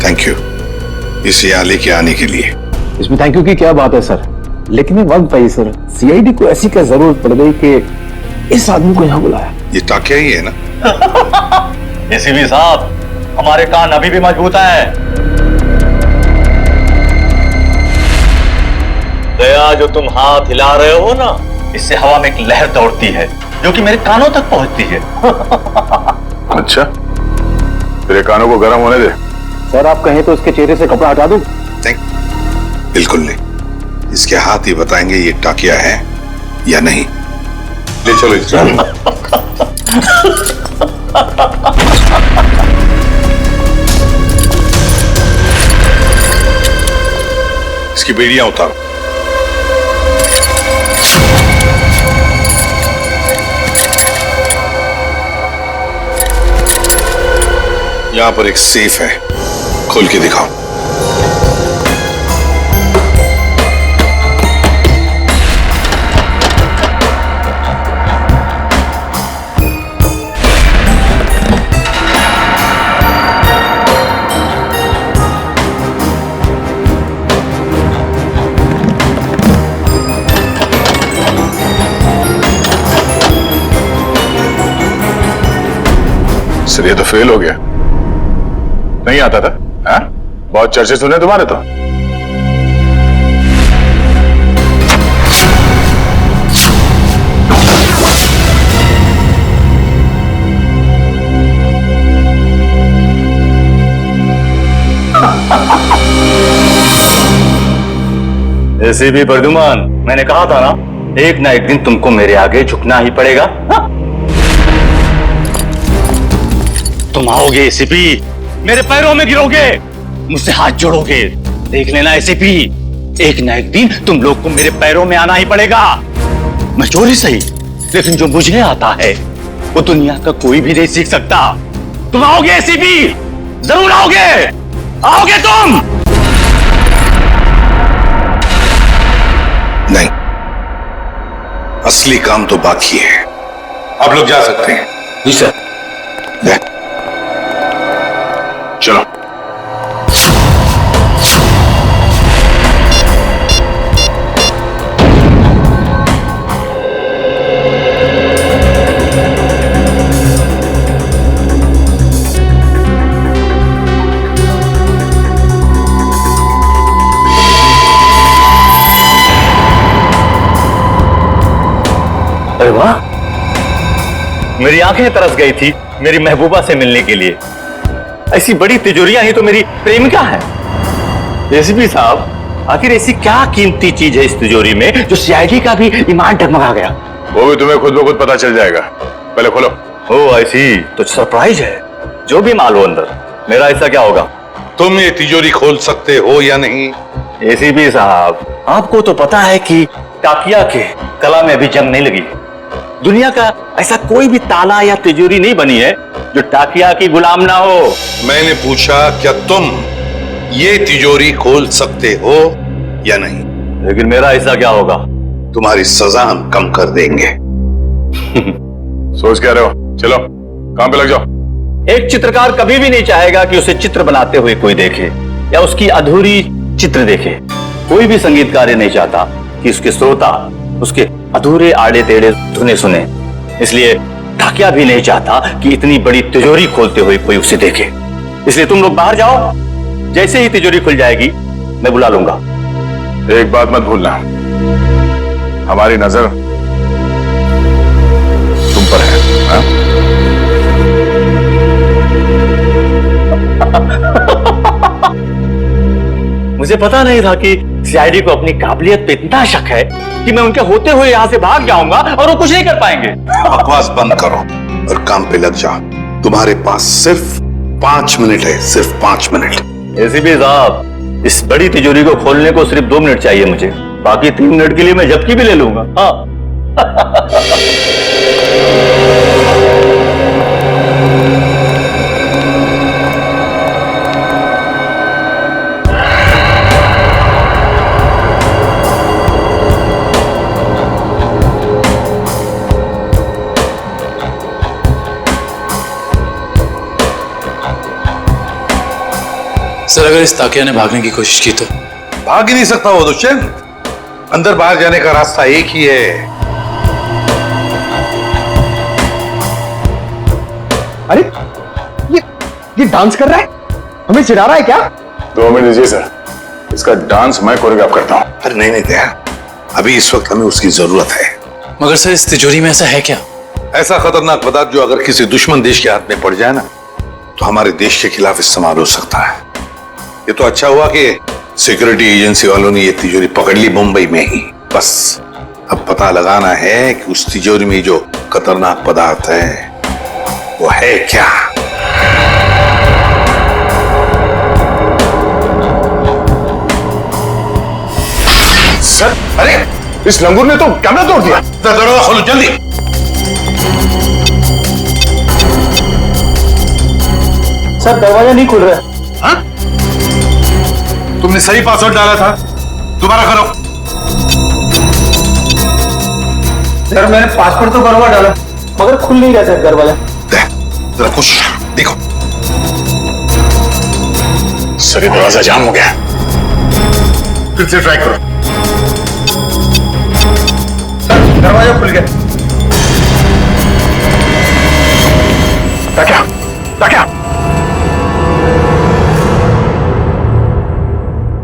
थैंक यू इस आले के आने के लिए। इसमें थैंक यू की क्या बात है सर, लेकिन एक वक्त पाई सर, सीआईडी को ऐसी क्या जरूरत पड़ गई कि इस आदमी को यहाँ बुलाया? ये टाकिया ही है ना? एसीपी साहब, हमारे कान अभी भी मजबूत हैं। दया, जो तुम हाथ हिला रहे हो ना, इससे हवा में एक लहर दौड़ती है जो कि मेरे कानों तक पहुंचती है। अच्छा, तेरे कानों को गर्म होने दे। सर आप कहें तो इसके चेहरे से कपड़ा हटा दूं? बिल्कुल नहीं, इसके हाथ ही बताएंगे ये टाकिया है या नहीं। ले चलो इसको। इसकी बेड़ियां उतारो। यहां पर एक सेफ है, खोल के दिखाओ। सर ये तो फेल हो गया। नहीं आता था? हाँ? बहुत चर्चे सुने तुम्हारे तो। एसीपी प्रद्युमन, मैंने कहा था ना, एक ना एक दिन तुमको मेरे आगे झुकना ही पड़ेगा। हाँ? तुम आओगे एसीपी, मेरे पैरों में गिरोगे, मुझसे हाथ जोड़ोगे। देख लेना एसीपी, एक ना एक दिन तुम लोग को मेरे पैरों में आना ही पड़ेगा। मैं चोर ही सही, लेकिन जो मुझे आता है वो दुनिया का कोई भी नहीं सीख सकता। तुम आओगे एसीपी, जरूर आओगे, आओगे तुम। नहीं, असली काम तो बाकी है। आप लोग जा सकते हैं। जी सर। चलो। अरे वाह, मेरी आंखें तरस गई थी मेरी महबूबा से मिलने के लिए। ऐसी बड़ी तिजोरियां ही तो मेरी प्रेमिका है। एसीपी साहब, आखिर ऐसी क्या कीमती चीज है इस तिजोरी में जो सीआईडी का भी ईमान डगमगा गया? वो भी तुम्हें खुद ब खुद पता चल जाएगा, पहले खोलो। ओ ऐसी तो सरप्राइज है। जो भी माल हो अंदर, मेरा ऐसा क्या होगा? तुम ये तिजोरी खोल सकते हो या नहीं? एसीपी साहब, आपको तो पता है कि टाकिया के कला में अभी जंग नहीं लगी। दुनिया का ऐसा कोई भी ताला या तिजोरी नहीं बनी है जो टाकिया की गुलाम ना हो। मैंने पूछा क्या तुम ये तिजोरी खोल सकते हो या नहीं? लेकिन मेरा ऐसा क्या होगा? तुम्हारी सजा हम कम कर देंगे। सोच क्या रहे हो? चलो काम पे लग जाओ। एक चित्रकार कभी भी नहीं चाहेगा कि उसे चित्र बनाते हुए कोई देखे या उसकी अधूरी चित्र देखे। कोई भी संगीतकार ये नहीं चाहता कि उसके श्रोता उसके अधूरे आड़े टेढ़े धुने सुने। इसलिए टाकिया भी नहीं चाहता कि इतनी बड़ी तिजोरी खोलते हुए कोई उसे देखे। इसलिए तुम लोग बाहर जाओ, जैसे ही तिजोरी खुल जाएगी मैं बुला लूंगा। एक बात मत भूलना, हमारी नजर तुम पर है। हाँ? मुझे पता नहीं था कि सीआईडी को अपनी काबिलियत पे इतना शक है कि मैं उनके होते हुए यहां से भाग जाऊंगा और वो कुछ नहीं कर पाएंगे। बकवास बंद करो और काम पे लग जाओ। तुम्हारे पास सिर्फ 5 मिनट है, सिर्फ 5 मिनट। एसीपी साहब, इस बड़ी तिजोरी को खोलने को सिर्फ 2 मिनट चाहिए मुझे, बाकी 3 मिनट के लिए मैं झपकी भी ले लूंगा। हाँ। सर, अगर इस ताकिया ने भागने की कोशिश की तो? भाग ही नहीं सकता वो दुष्यंत। अंदर बाहर जाने का रास्ता एक ही है। अरे ये डांस कर रहा है, हमें चिढ़ा रहा है क्या? 2 मिनट दीजिए सर, इसका डांस मैं कोरियोग्राफ करता हूँ। अरे नहीं दया, अभी इस वक्त हमें उसकी जरूरत है। मगर सर, इस तिजोरी में ऐसा है क्या? ऐसा खतरनाक पदार्थ जो अगर किसी दुश्मन देश के हाथ में पड़ जाए ना तो हमारे देश के खिलाफ इस्तेमाल हो सकता है। ये तो अच्छा हुआ कि सिक्योरिटी एजेंसी वालों ने ये तिजोरी पकड़ ली मुंबई में ही। बस अब पता लगाना है कि उस तिजोरी में जो खतरनाक पदार्थ है वो है क्या। सर, अरे इस लंगूर ने तो कैमरा तोड़ दिया। दरवाजा खोलो जल्दी। सर, दरवाजा नहीं खुल रहा है। हाँ? तुमने सही पासवर्ड डाला था, दोबारा करो। सर, मैंने पासवर्ड तो बराबर डाला मगर खुल नहीं रहा सर दरवाजा। जरा कुछ देखो। सर, दरवाजा जाम हो गया। फिर से ट्राई करो। सर, दरवाजा खुल गया। क्या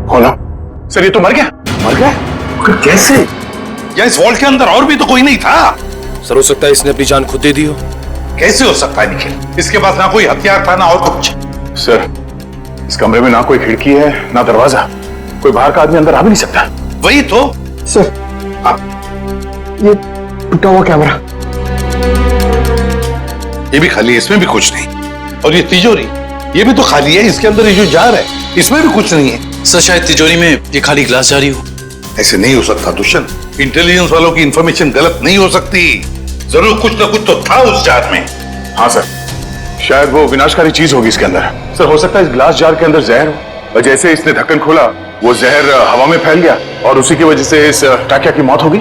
खोलो। सर, ये तो मर गया। मर गया? कैसे? या इस वॉल्ट के अंदर और भी तो कोई नहीं था। सर, हो सकता है इसने अपनी जान खुद दे दी हो। कैसे हो सकता है निखिल? इसके पास ना कोई हथियार था ना और कुछ। सर, इस कमरे में ना कोई खिड़की है ना दरवाजा, कोई बाहर का आदमी अंदर आ भी नहीं सकता। वही तो। सर, ये टूटा हुआ कैमरा, ये भी खाली है, इसमें भी कुछ नहीं। और ये तिजोरी, ये भी तो खाली है, इसके अंदर ये जो जार है इसमें भी कुछ नहीं है। सर, शायद तिजोरी में ये खाली ग्लास जारी हो। ऐसे नहीं हो सकता दुष्यंत। इंटेलिजेंस वालों की इंफॉर्मेशन गलत नहीं हो सकती। जरूर कुछ ना कुछ तो था उस जार में। हाँ सर, शायद वो विनाशकारी चीज होगी इसके अंदर। सर, हो सकता है इस ग्लास जार के अंदर जहर हो और जैसे इसने ढक्कन खोला वो जहर हवा में फैल गया और उसी की वजह से इस टाकिया की मौत होगी।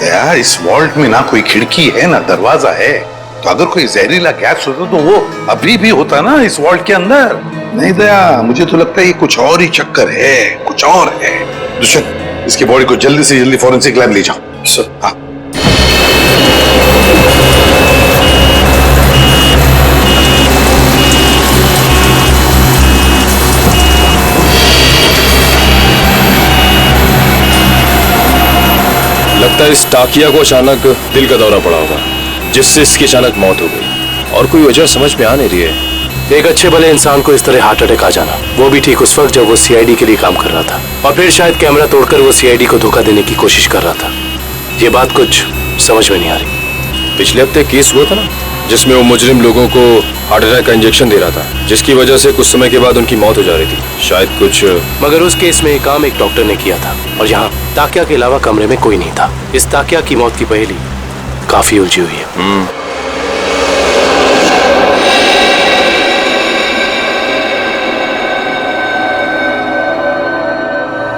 यार इस वॉल्ट में ना कोई खिड़की है ना दरवाजा है, तो अगर कोई जहरीला गैस होता तो वो अभी भी होता ना इस वॉल्ट के अंदर। नहीं दया, मुझे तो लगता है ये कुछ और ही चक्कर है, कुछ और है। दुष्यंत, इसकी बॉडी को जल्दी से जल्दी फॉरेंसिक लैब ले जाओ। सर हाँ। लगता है इस टाकिया को अचानक दिल का दौरा पड़ा होगा, जिससे इसकी अचानक मौत हो गई, और कोई वजह समझ में आ नहीं रही है। एक अच्छे भले इंसान को इस तरह हार्ट अटैक आ जाना, वो भी ठीक उस वक्त जब वो सीआईडी के लिए काम कर रहा था, और फिर शायद कैमरा तोड़कर वो सीआईडी को धोखा देने की कोशिश कर रहा था। ये बात कुछ समझ में नहीं आ रही। पिछले हफ्ते केस हुआ था ना, जिसमें वो मुजरिम लोगों को हार्ट अटैक का इंजेक्शन दे रहा था, जिसकी वजह से कुछ समय के बाद उनकी मौत हो जा रही थी, शायद कुछ। मगर उस केस में काम एक डॉक्टर ने किया था, और यहाँ ताकिया के अलावा कमरे में कोई नहीं था। इस ताकिया की मौत की पहेली काफी उलझी हुई है।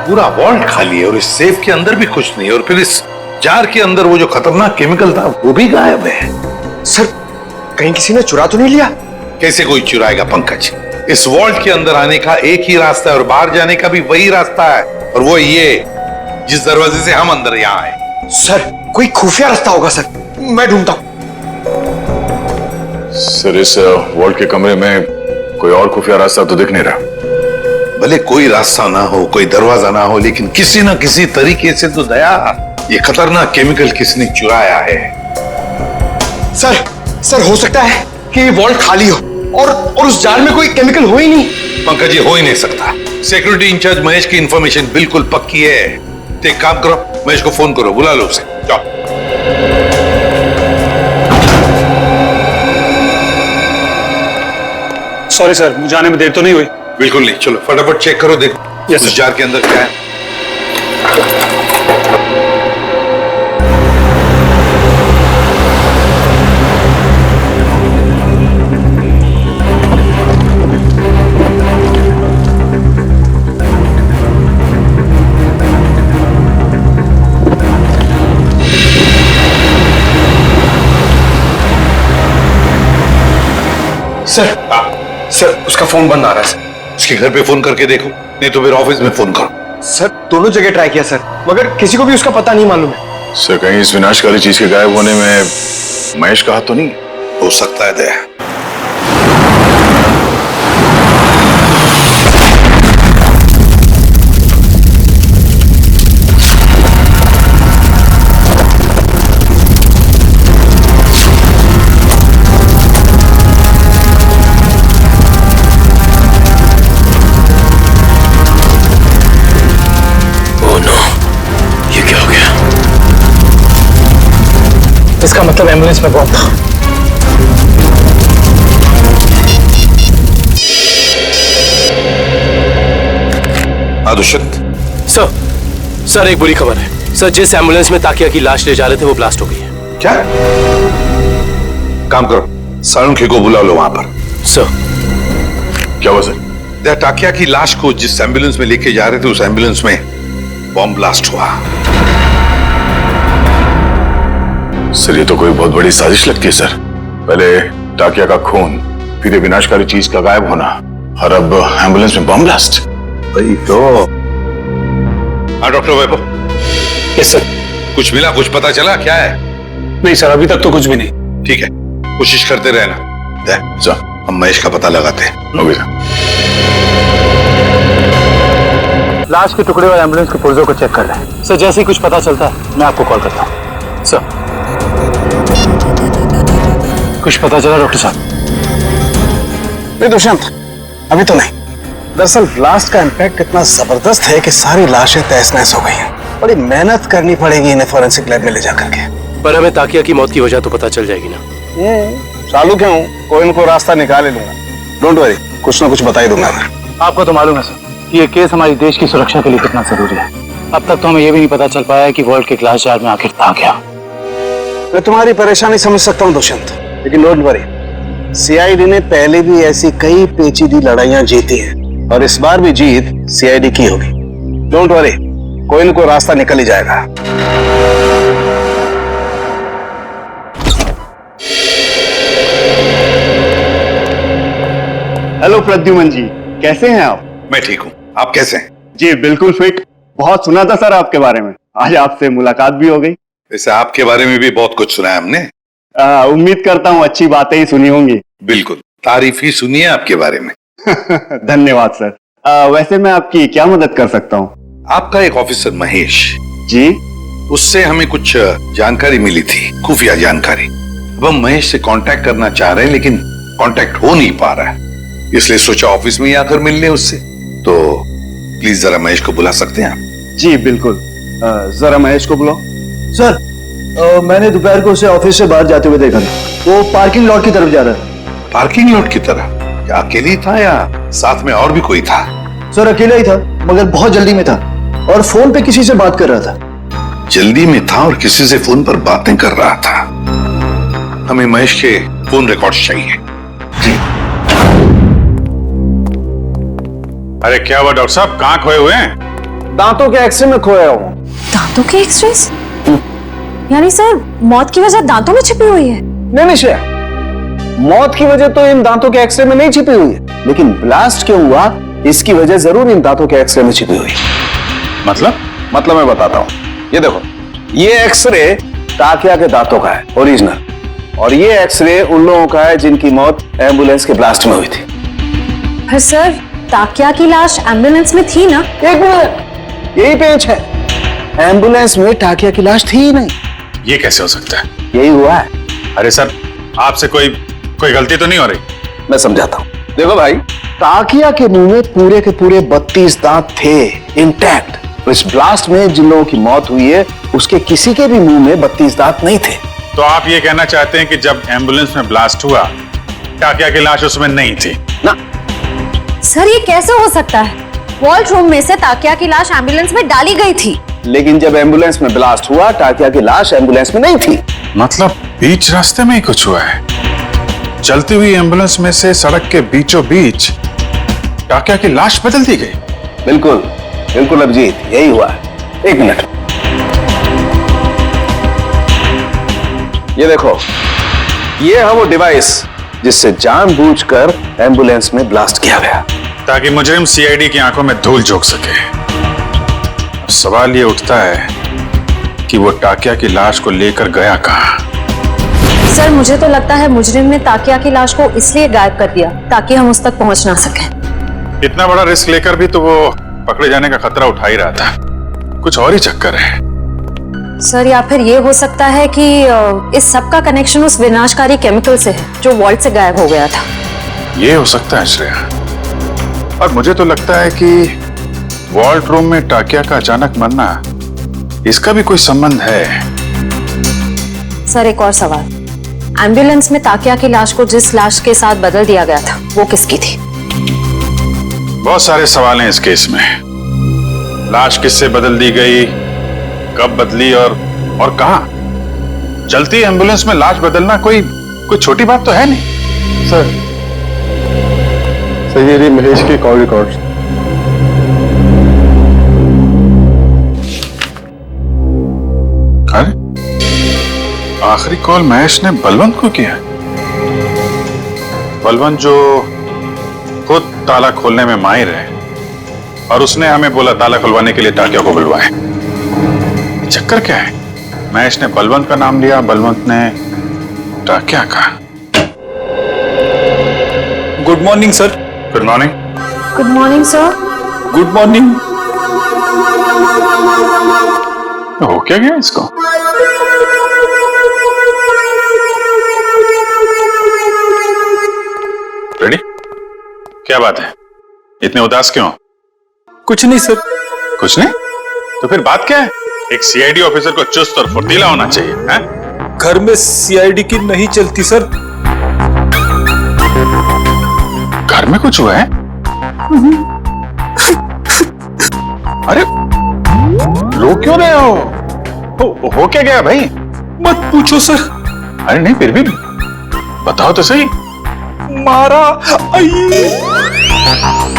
पूरा वॉल्ट खाली है और इस सेफ के अंदर भी कुछ नहीं, और फिर इस जार के अंदर वो जो खतरनाक केमिकल था वो भी गायब है। सर कहीं किसी ने चुरा तो नहीं लिया? कैसे कोई चुराएगा पंकज? इस वॉल्ट के अंदर आने का एक ही रास्ता है और बाहर जाने का भी वही रास्ता है, और वो ये जिस दरवाजे से हम अंदर यहाँ आए। सर कोई खुफिया रास्ता होगा सर, मैं ढूंढता हूँ। सर इस वॉल्ट के कमरे में कोई और खुफिया रास्ता तो दिख नहीं रहा। भले कोई रास्ता ना हो, कोई दरवाजा ना हो, लेकिन किसी ना किसी तरीके से तो दया ये खतरनाक केमिकल किसने चुराया है। सर हो सकता है कि ये वॉल्ट खाली हो और उस जार में कोई केमिकल हो ही नहीं। पंकज ये हो ही नहीं सकता। सिक्योरिटी इंचार्ज महेश की इंफॉर्मेशन बिल्कुल पक्की है। तो एक काम करो, महेश को फोन करो, बुला लो उसे, जाओ। सॉरी सर, मुझे आने में देर तो नहीं हुई? बिल्कुल नहीं, चलो फटाफट चेक करो, देखो उस जार के अंदर क्या है। सर उसका फोन बंद आ रहा है सर। उसके घर पे फोन करके देखो, नहीं तो फिर ऑफिस में फोन करो। सर दोनों जगह ट्राई किया सर, मगर किसी को भी उसका पता नहीं मालूम है। सर कहीं इस विनाशकारी चीज के गायब होने में महेश का हाथ तो नहीं? हो सकता है दया। इसका मतलब एम्बुलेंस में बॉम्ब था। दुष्यंत सर एक बुरी खबर है सर, जिस एम्बुलेंस में ताकिया की लाश ले जा रहे थे वो ब्लास्ट हो गई है। क्या? काम करो, सालुंखे को बुला लो वहां पर। सर क्या हुआ सर? ताकिया की लाश को जिस एम्बुलेंस में लेके जा रहे थे उस एम्बुलेंस में बॉम्ब ब्लास्ट हुआ। सर ये तो कोई बहुत बड़ी साजिश लगती है सर। पहले टाकिया का खून, फिर ये विनाशकारी चीज का गायब होना, और अब एम्बुलेंस में बम ब्लास्ट। भाई तो हाँ डॉक्टर वैभव। Yes sir. कुछ मिला, कुछ पता चला क्या है? नहीं सर, अभी तक तो कुछ भी नहीं। ठीक है, कोशिश करते रहना। सर हम महेश का पता लगाते हैं। Okay sir. लाश के टुकड़े और एम्बुलेंस के पुर्जों को चेक कर रहे हैं सर। जैसे ही कुछ पता चलता है मैं आपको कॉल करता हूँ सर। कुछ पता चला डॉक्टर साहब? नहीं दुष्यंत, अभी तो नहीं। दरअसल ब्लास्ट का इम्पैक्ट इतना जबरदस्त है कि सारी लाशें तहस नहस हो गई हैं। बड़ी मेहनत करनी पड़ेगी इन्हें फॉरेंसिक लैब में ले जाकर के। पर हमें ताकिया की मौत की वजह तो पता चल जाएगी ना? चालू क्यों, कोई इनको रास्ता निकाल ही लूंगा। डोंट वरी, कुछ ना कुछ बता ही दूंगा मैं। आपको तो मालूम है सर कि ये केस हमारी देश की सुरक्षा के लिए कितना जरूरी है। अब तक तो हमें यह भी नहीं पता चल पाया कि वॉल्ट के ग्लास जार में आखिर था क्या। मैं तुम्हारी परेशानी समझ सकता हूँ दुष्यंत, लेकिन डोंट वरी, सीआईडी ने पहले भी ऐसी कई पेचीदी लड़ाइयां जीती हैं और इस बार भी जीत सीआईडी की होगी। डोंट वरी, कोई न कोई रास्ता निकल ही जाएगा। हेलो प्रद्युमन जी, कैसे हैं आप? मैं ठीक हूँ, आप कैसे हैं? जी बिल्कुल फिट। बहुत सुना था सर आपके बारे में, आज आपसे मुलाकात भी हो गई। वैसे आपके बारे में भी बहुत कुछ सुना है हमने। उम्मीद करता हूँ अच्छी बातें ही सुनी होंगी। बिल्कुल, तारीफ ही सुनी है आपके बारे में। धन्यवाद सर। वैसे मैं आपकी क्या मदद कर सकता हूँ? आपका एक ऑफिसर महेश जी, उससे हमें कुछ जानकारी मिली थी, खुफिया जानकारी। अब हम महेश से कांटेक्ट करना चाह रहे हैं लेकिन कांटेक्ट हो नहीं पा रहा है, इसलिए सोचा ऑफिस में ही आकर मिल लें उससे। तो प्लीज जरा महेश को बुला सकते हैं आप? जी बिल्कुल, जरा महेश को बुलाओ। सर, मैंने दोपहर को उसे ऑफिस से बाहर जाते हुए देखा था। वो पार्किंग लॉट की तरफ जा रहा है। पार्किंग लॉट की तरफ? क्या अकेले ही था या साथ में और भी कोई था? सर अकेला ही था, मगर बहुत जल्दी में था और फोन पे किसी से बात कर रहा था। जल्दी में था और किसी से फोन पर बातें कर रहा था। हमें महेश के फोन रिकॉर्ड्स चाहिए। जी। अरे क्या हुआ डॉक्टर साहब, कहाँ खोए हुए हैं? दांतों के एक्सरे में खोया हूँ। दांतों के एक्सरेस? यानी सर मौत की वजह दांतों में छिपी हुई है? नहीं श्रेया, मौत की वजह तो इन दांतों के एक्सरे में नहीं छिपी हुई है, लेकिन ब्लास्ट क्यों हुआ इसकी वजह जरूर इन दांतों के एक्सरे में छिपी हुई है। मतलब मैं बताता हूँ। ये देखो, ये एक्सरे ताकिया के दांतों का है ओरिजिनल, और ये एक्सरे उन लोगों का है जिनकी मौत एम्बुलेंस के ब्लास्ट में हुई थी। पर सर ताकिया की लाश एम्बुलेंस में थी ना? एक मिनट, यही पेंच है, एम्बुलेंस में ताकिया की लाश थी ही नहीं। ये कैसे हो सकता है? यही हुआ है। अरे सर, आपसे कोई गलती तो नहीं हो रही? मैं समझाता हूँ। देखो भाई, ताकिया के मुंह में पूरे के पूरे 32 दांत थे इंटैक्ट। इस ब्लास्ट में जिन लोगों की मौत हुई है उसके किसी के भी मुंह में 32 दांत नहीं थे। तो आप ये कहना चाहते हैं कि जब एम्बुलेंस में ब्लास्ट हुआ टाकिया की लाश उसमें नहीं थी? ना सर, ये कैसे हो सकता है? वॉल्ट रूम में से ताकिया की लाश एम्बुलेंस में डाली गई थी, लेकिन जब एम्बुलेंस में ब्लास्ट हुआ ताकिया की लाश एम्बुलेंस में नहीं थी। मतलब बीच रास्ते में ही कुछ हुआ है? चलती हुई एम्बुलेंस में से सड़क के बीचों बीच टाकिया की लाश बदल दी गई? बिल्कुल बिल्कुल अभिजीत, यही हुआ है। एक मिनट, ये देखो, ये है वो डिवाइस जिससे जानबूझकर एम्बुलेंस में ब्लास्ट किया गया, ताकि मुजरिम सीआईडी की आंखों में धूल झोंक सके। अब सवाल ये उठता है कि वो टाकिया की लाश को लेकर गया कहां? सर मुझे तो लगता है मुजरिम ने ताकिया की लाश को इसलिए गायब कर दिया ताकि हम उस तक पहुंच ना सकें। इतना बड़ा रिस्क लेकर भी तो वो पकड़े जाने का खतरा उठा ही रहा था। कुछ और ही चक्कर है। सर या फिर ये हो सकता है कि इस सब का कनेक्शन उस विनाशकारी केमिकल से है जो वॉल्ट से गायब हो गया था। ये हो सकता है श्रेया, और मुझे तो लगता है कि वॉल्ट रूम में टाकिया का अचानक मरना, इसका भी कोई संबंध है। सर एक और सवाल, एम्बुलेंस में ताकिया की लाश को जिस लाश के साथ बदल दिया गया था वो किसकी थी? बहुत सारे सवाल हैं इस केस में। लाश किससे बदल दी गई, कब बदली और कहां? चलती एम्बुलेंस में लाश बदलना कोई छोटी बात तो है नहीं। सर ये रही महेश के कॉल रिकॉर्ड्स। अरे आखिरी कॉल महेश ने बलवंत को किया। बलवंत जो खुद ताला खोलने में माहिर है, और उसने हमें बोला ताला खुलवाने के लिए टाकिया को बुलवाए। चक्कर क्या है? महेश ने बलवंत का नाम लिया, बलवंत ने टाकिया का। Good morning sir. Good morning. Good morning sir. Good morning. हो क्या गया इसको? रेडी? क्या बात है, इतने उदास क्यों? कुछ नहीं सर। कुछ नहीं? तो फिर बात क्या है? एक सीआईडी ऑफिसर को चुस्त और फुर्तीला होना चाहिए, हैं? घर में सीआईडी की नहीं चलती सर। घर में कुछ हुआ है? अरे रो क्यों रहे हो क्या गया भाई? मत पूछो सर। अरे नहीं, फिर भी बताओ तो सही। मारा।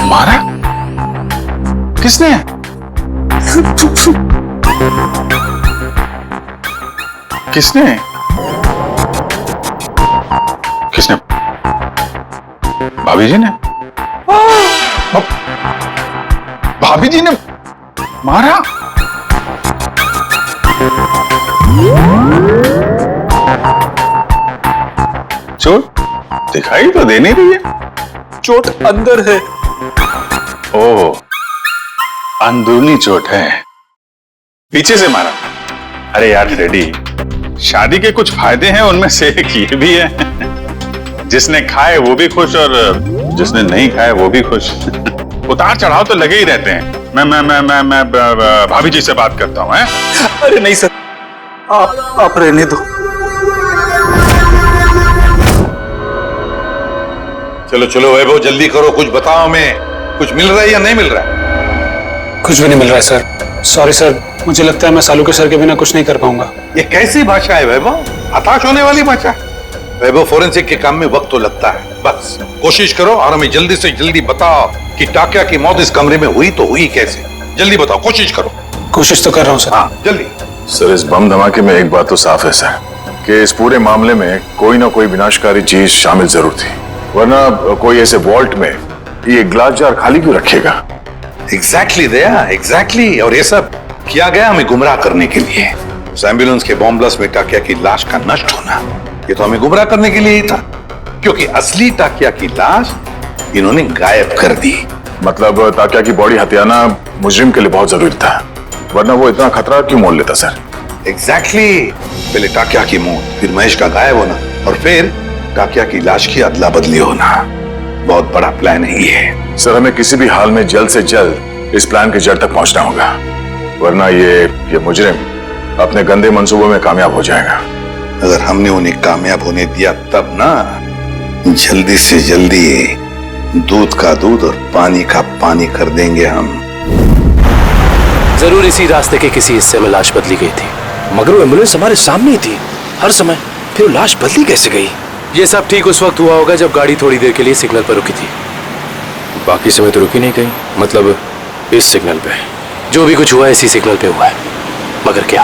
मारा? किसने? किसने किसने? भाभी जी ने? भाभी जी ने मारा? चोट दिखाई तो दे नहीं रही है। चोट अंदर है। ओह, अंदरूनी चोट है, पीछे से मारा। अरे यार रेडी, शादी के कुछ फायदे हैं, उनमें से एक ये भी है, जिसने खाए वो भी खुश और जिसने नहीं खाए वो भी खुश। उतार चढ़ाव तो लगे ही रहते हैं। मैं भाभी जी से बात करता हूँ। अरे नहीं सर, आप रहने दो। चलो चलो वैभव, जल्दी करो, कुछ बताओ हमें। कुछ मिल रहा है या नहीं मिल रहा है? कुछ भी नहीं मिल रहा है सर। सॉरी सर, मुझे लगता है मैं सालू सर के बिना कुछ नहीं कर पाऊंगा। ये कैसी भाषा है वैभव? हताश होने वाली भाषा। वैभव, फोरेंसिक के काम में वक्त तो लगता है, बस कोशिश करो और हमें जल्दी से जल्दी बताओ कि टाकिया की मौत इस कमरे में हुई तो हुई कैसे। जल्दी बताओ, कोशिश करो। कोशिश तो कर रहा हूँ सर। हाँ जल्दी। सर, इस बम धमाके में एक बात तो साफ है सर, कि इस पूरे मामले में कोई ना कोई विनाशकारी चीज शामिल जरूर थी, वरना कोई ऐसे वॉल्ट में ये ग्लास जार खाली क्यों रखेगा? एग्जैक्टली दया, एग्जैक्टली। और ये सब किया गया हमें गुमराह करने के लिए। उस एम्बुलेंस के बॉम्ब ब्लास्ट में टाकिया की लाश का नष्ट होना, ये तो हमें गुमराह करने के लिए ही था, क्योंकि असली टाकिया की लाश इन्होंने गायब कर दी। मतलब टाकिया की बॉडी हथियाना मुजरिम के लिए बहुत जरूरी था, वरना वो इतना खतरा क्यों मोल लेता सर? एग्जैक्टली। पहले टाकिया की मौत, फिर महेश का गायब होना, और फिर टाकिया की लाश की अदला बदली होना। बहुत बड़ा प्लान है ये। सर, हमें किसी भी हाल में जल्द से जल्द इस प्लान की जड़ तक पहुंचना होगा, वरना ये मुजरिम अपने गंदे मंसूबों में कामयाब हो जाएगा। अगर हमने उन्हें कामयाब होने दिया तब ना, जल्दी से जल्दी दूध का दूध और पानी का पानी कर देंगे हम। जरूर इसी रास्ते के किसी हिस्से में लाश बदली गई थी, मगर वो एम्बुलेंस हमारे सामने ही थी हर समय, फिर वो लाश बदली कैसे गई? ये सब ठीक उस वक्त हुआ होगा जब गाड़ी थोड़ी देर के लिए सिग्नल पर रुकी थी। बाकी समय तो रुकी नहीं कहीं, मतलब इस सिग्नल पे जो भी कुछ हुआ है इसी सिग्नल पे हुआ है, मगर क्या?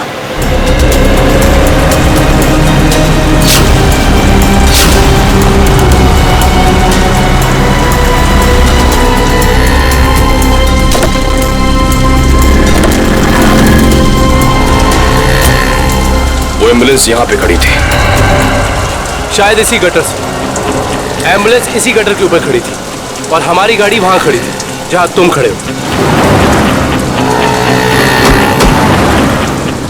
वो एम्बुलेंस यहाँ पे खड़ी थी, शायद इसी गटर से। एम्बुलेंस इसी गटर के ऊपर खड़ी थी और हमारी गाड़ी वहां खड़ी थी जहां तुम खड़े हो।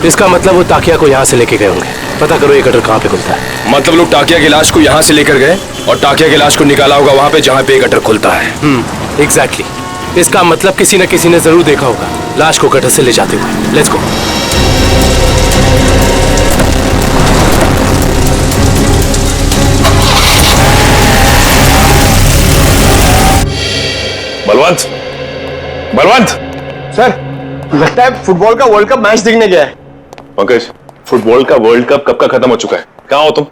इसका मतलब वो टाकिया को यहाँ से लेके गए होंगे। पता करो ये गटर कहाँ पे खुलता है। मतलब लोग टाकिया की लाश को यहाँ से लेकर गए और टाकिया की लाश को निकाला होगा वहां पे जहाँ पे गटर खुलता है। एग्जैक्टली। इसका मतलब किसी न किसी ने जरूर देखा होगा लाश को गटर से ले जाते हुए। Let's go. Balwant, Balwant sir, लगता है फुटबॉल का वर्ल्ड कप मैच देखने गया है। पंकज, फुटबॉल का वर्ल्ड कप कब का खत्म हो चुका है? कहाँ हो तुम?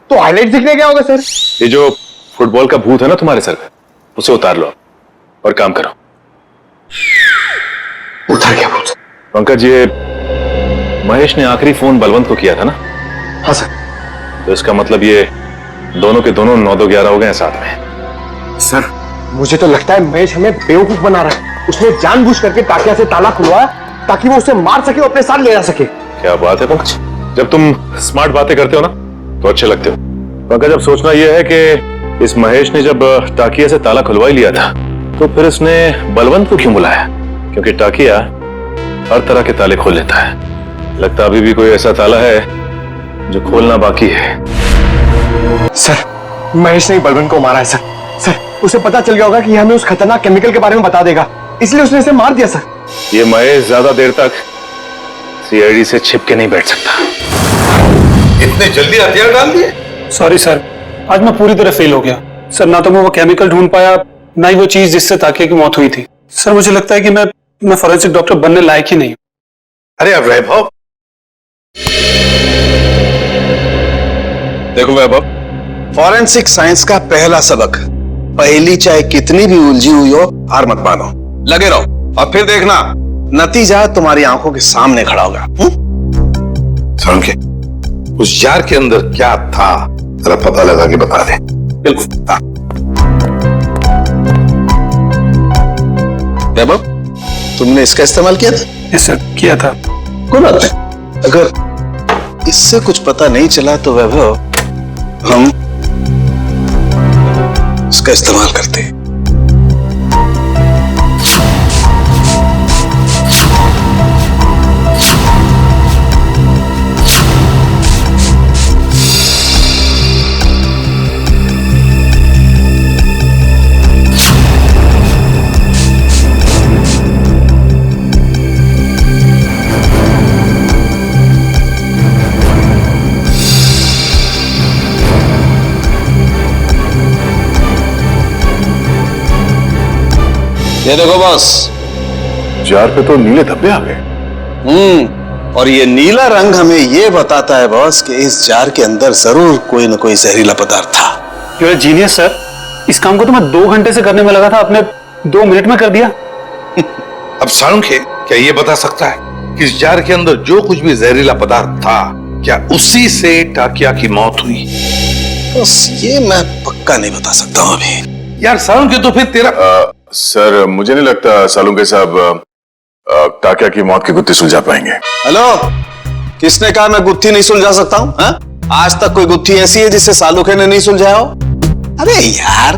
तो हाईलाइट देखने गया होगा सर। ये जो फुटबॉल का भूत है ना तुम्हारे सर पे, उसे उतार लो और काम करो। उतार गया भूत? पंकज, ये महेश ने आखिरी फोन बलवंत को किया था ना? हाँ सर। तो इसका मतलब ये दोनों के दोनों 9-2-11 हो गए साथ में। सर, मुझे तो लगता है महेश हमें बेवकूफ बना रहा है। उसने जानबूझ करके टाकिया से ताला खुलवाया ताकि वो उसे मार सके और अपने साथ ले जा सके। क्या बात है पंकज, जब तुम स्मार्ट बातें करते हो ना तो अच्छे लगते हो। पंकज, अब सोचना यह है कि इस महेश ने जब टाकिया से ताला खुलवा ही लिया था तो फिर उसने बलवंत को क्यों बुलाया? क्योंकि टाकिया हर तरह के ताले खोल लेता है। लगता अभी भी कोई ऐसा ताला है जो खोलना बाकी है। सर, महेश ने बलवंत को मारा है सर। सर, उसे पता चल गया होगा कि हमें उस खतरनाक केमिकल के बारे में बता देगा, इसलिए उसने इसे मार दिया सर। ये महेश ज्यादा देर तक सीआईडी से छिप के नहीं बैठ सकता। इतने जल्दी हथियार डाल दिए? सॉरी सर, आज मैं पूरी तरह फेल हो गया सर। ना तो मैं वो केमिकल ढूंढ पाया, ना ही वो चीज जिससे टाकिया की मौत हुई थी। सर, मुझे लगता है कि मैं फॉरेंसिक डॉक्टर बनने लायक ही नहीं। अरे अब वैभव, देखो वैभव, फॉरेंसिक साइंस का पहला सबक, पहेली चाहे कितनी भी उलझी हुई हो हार मत मानो, लगे रहो और फिर देखना नतीजा तुम्हारी आंखों के सामने खड़ा होगा। समझे? उस जार के अंदर क्या था जरा पता लगा के बता दे। बिल्कुल। वैभव, तुमने इसका इस्तेमाल किया था? यस सर, किया था। कोई बात नहीं, अगर इससे कुछ पता नहीं चला तो वैभव हम इसका इस्तेमाल करते हैं। ये देखो बॉस, जार पे तो नीले धब्बे आ गए। और ये नीला रंग हमें ये बताता है बॉस कि इस जार के अंदर जरूर कोई ना कोई जहरीला पदार्थ था। You are genius sir. इस काम को तो मैं 2 घंटे से करने में लगा था, आपने 2 मिनट में कर दिया। अब साळुंखे क्या ये बता सकता है कि इस जार के अंदर जो कुछ भी जहरीला पदार्थ था क्या उसी से टाकिया की मौत हुई? बस ये मैं पक्का नहीं बता सकता हूं अभी। यार साळुंखे, तो फिर तेरा सर मुझे नहीं लगता सालुंखे साहब टाकिया की मौत की गुत्थी सुलझा पाएंगे। हेलो, किसने कहा मैं गुत्थी नहीं सुलझा सकता हूं? आज तक कोई गुत्थी ऐसी है जिससे सालुखे ने नहीं सुलझाया हो? अरे यार,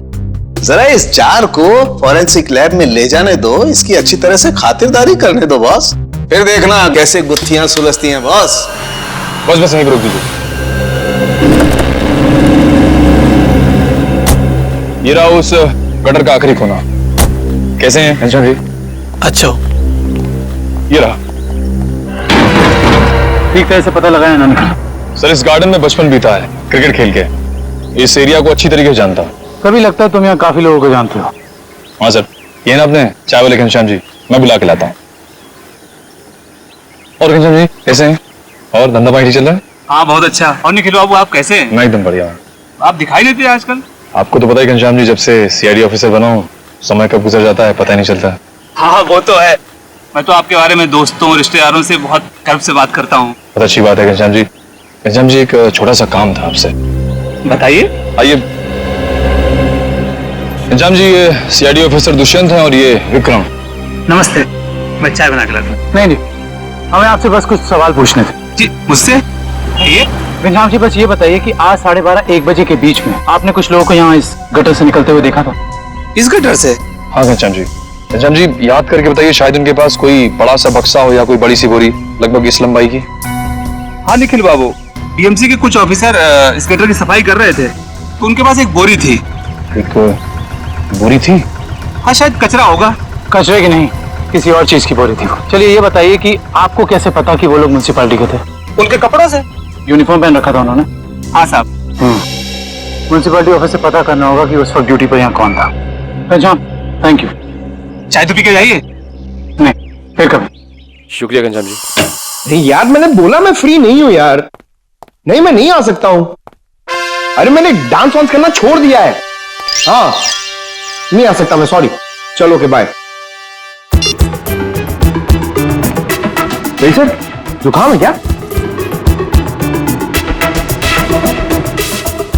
जरा इस जार को फॉरेंसिक लैब में ले जाने दो, इसकी अच्छी तरह से खातिरदारी करने दो बॉस, फिर देखना कैसे गुत्थियां सुलझती हैं बॉस। बस यहीं रोक दीजिए। ये रहा उस गटर का आखिरी कोना। कैसे हैं घनश्याम जी? अच्छा, ये रहा। ठीक तरह से पता लगाया ना? सर, इस गार्डन में बचपन बीता है क्रिकेट खेल के। इस एरिया को अच्छी तरीके से जानता हूँ। कभी लगता है तुम यहाँ काफी लोगों को जानते हो। हाँ सर, ये ना अपने चाय वाले घनश्याम जी, मैं बुला के लाता हूँ। और घनश्याम जी कैसे हैं? और धंधा पानी चल रहा है? हाँ बहुत अच्छा। और निखिल बाबू आप कैसे हैं? मैं एकदम बढ़िया। आप दिखाई नहीं देते आजकल। आपको तो पता है घनश्याम जी, जब से सीआईडी ऑफिसर बना हूं, समय कब गुजर जाता है पता ही नहीं चलता। हाँ वो तो है। मैं तो आपके बारे में दोस्तों रिश्तेदारों से बहुत गर्व से बात करता हूँ। बहुत अच्छी बात है घनश्याम जी। घनश्याम जी, एक छोटा सा काम था आपसे। बताइए। आइए घनश्याम जी, ये सीआईडी ऑफिसर दुष्यंत हैं और ये विक्रम। नमस्ते, मैं चाय बना के लाता हूँ। नहीं, हमें आपसे बस कुछ सवाल पूछने थे। जी मुझसे? ये घनश्याम जी, बस ये बताइए कि आज 12:30-1 बजे के बीच में आपने कुछ लोगों को यहाँ इस गटर से निकलते हुए देखा था? इस गटर से? हाँ घनश्याम जी। घनश्याम जी, याद करके बताइए, शायद उनके पास कोई बड़ा सा बक्सा हो या कोई बड़ी सी बोरी लगभग इस लंबाई की। हाँ निखिल बाबू, बीएमसी के कुछ ऑफिसर इस गटर की सफाई कर रहे थे तो उनके पास एक बोरी थी। एक बोरी थी? हाँ शायद कचरा होगा। कचरे की नहीं, किसी और चीज की बोरी थी वो। चलिए ये बताइए कि आपको कैसे पता कि वो लोग म्युनिसिपैलिटी के थे? उनके कपड़ों से। यूनिफॉर्म पहन रखा था उन्होंने? हाँ साहब। म्युनिसिपैलिटी ऑफिस से पता करना होगा कि उस वक्त ड्यूटी पर यहाँ कौन था। अच्छा, थैंक यू। चाय तो पी के जाइए। नहीं, फिर कभी। शुक्रिया घनश्याम जी। अरे यार, मैंने बोला मैं फ्री नहीं हूं यार। नहीं, मैं नहीं आ सकता हूं। अरे मैंने डांस वांस करना छोड़ दिया है। हाँ नहीं आ सकता मैं, सॉरी। चलो ओके, बाय। सर, जुकाम है क्या?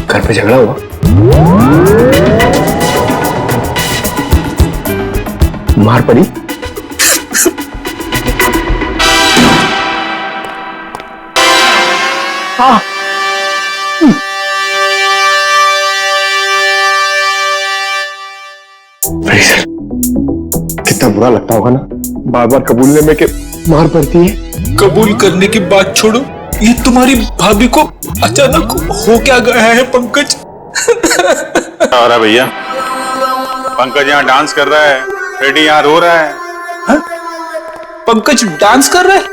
घर पे झगड़ा हुआ? मार पड़ी? हाँ। सर, कितना बुरा लगता होगा ना बार बार कबूलने में कि मार पड़ती है। कबूल करने की बात छोड़ो, ये तुम्हारी भाभी को अचानक हो क्या गया है पंकज? हो रहा भैया, पंकज यहाँ डांस कर रहा है, फ्रेडी यहाँ रो रहा है। हा? पंकज डांस कर रहा है?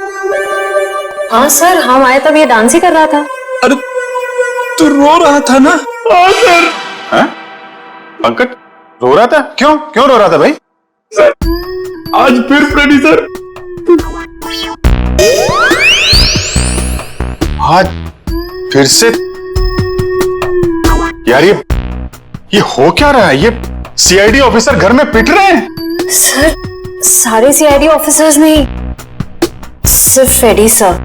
हाँ सर, हम आए तब ये डांस ही कर रहा था। अरे तू रो रहा था ना? हाँ सर। हाँ? पंकज रो रहा था? क्यों क्यों रो रहा था भाई? सर, आज फिर फ्रेडी सर। आज फिर से? यार ये हो क्या रहा है? ये सीआईडी ऑफिसर घर में पिट रहे हैं। सर, सारे सीआईडी ऑफिसर्स नहीं, सिर्फ फ्रेडी सर।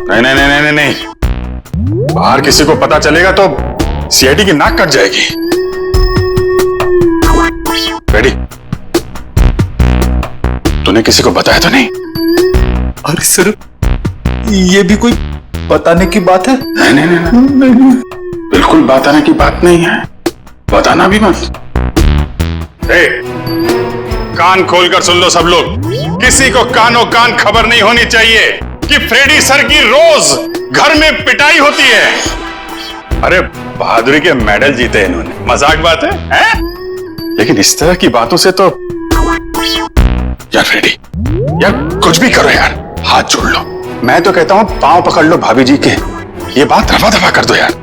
नहीं नहीं नहीं नहीं नहीं, बाहर किसी को पता चलेगा तो सीआईडी की नाक कट जाएगी। रेडी, तूने किसी को बताया तो नहीं? अरे सर, ये भी कोई बताने की बात है? नहीं नहीं नहीं, नहीं, नहीं। बिल्कुल बताने की बात नहीं है, बताना भी मत। कान खोलकर सुन लो सब लोग, किसी को कानों कान खबर नहीं होनी चाहिए कि फ्रेडी सर की रोज घर में पिटाई होती है। अरे बहादुरी के मेडल जीते इन्होंने, मजाक बात है? लेकिन इस तरह की बातों से तो यार फ्रेडी, यार कुछ भी करो यार, हाथ जोड़ लो। मैं तो कहता हूं पांव पकड़ लो भाभी जी के, ये बात रफा दफा कर दो यार।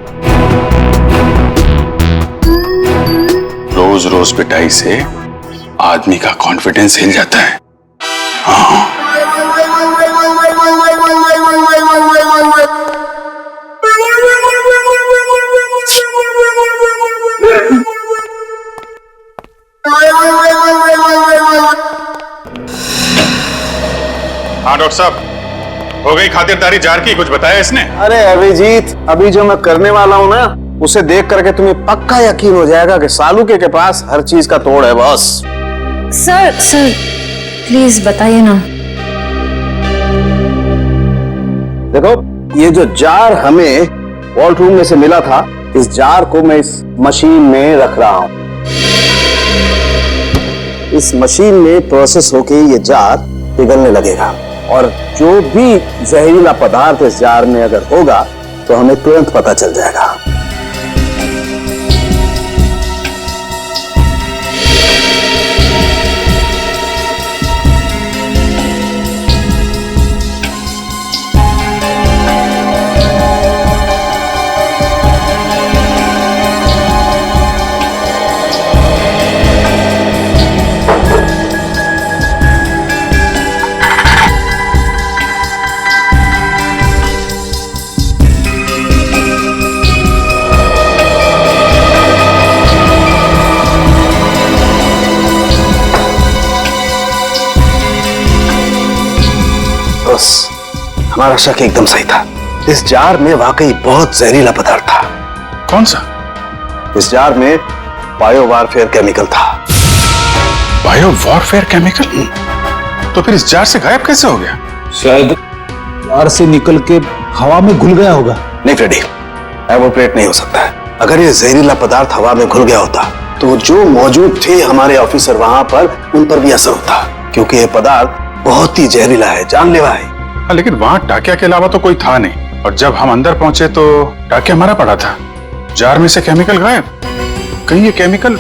रोज रोज पिटाई से आदमी का कॉन्फिडेंस हिल जाता है। हाँ। हाँ डॉक्टर साहब, हो गई खातिरदारी जार की, कुछ बताया इसने? अरे अभिजीत, अभी जो मैं करने वाला हूं ना, उसे देख करके तुम्हें पक्का यकीन हो जाएगा कि सालुके के पास हर चीज का तोड़ है बॉस। सर प्लीज बताइए ना। देखो, ये जो जार हमें वॉल्ट रूम में से मिला था, इस जार को मैं इस मशीन में रख रहा हूं। इस मशीन में प्रोसेस होके ये जार पिघलने लगेगा और जो भी जहरीला पदार्थ इस जार में अगर होगा तो हमें तुरंत पता चल जाएगा। हमारा शक एकदम सही था, इस जार में वाकई बहुत जहरीला पदार्थ था। कौन सा? इस जार में बायो वारफेयर केमिकल था। Bio warfare chemical? तो फिर इस जार से गायब कैसे हो गया? शायद जार से निकल के हवा में घुल गया होगा। नहीं फ्रेडी, एवोपरेट नहीं हो सकता है। अगर ये जहरीला पदार्थ हवा में घुल गया होता तो जो मौजूद थे हमारे ऑफिसर वहां पर, उन पर भी असर होता, क्योंकि ये पदार्थ बहुत ही जहरीला है, जानलेवा है। लेकिन वहां टाकिया के अलावा तो कोई था नहीं, और जब हम अंदर पहुंचे तो टाकिया मरा पड़ा था, जार में से केमिकल गायब। कहीं ये केमिकल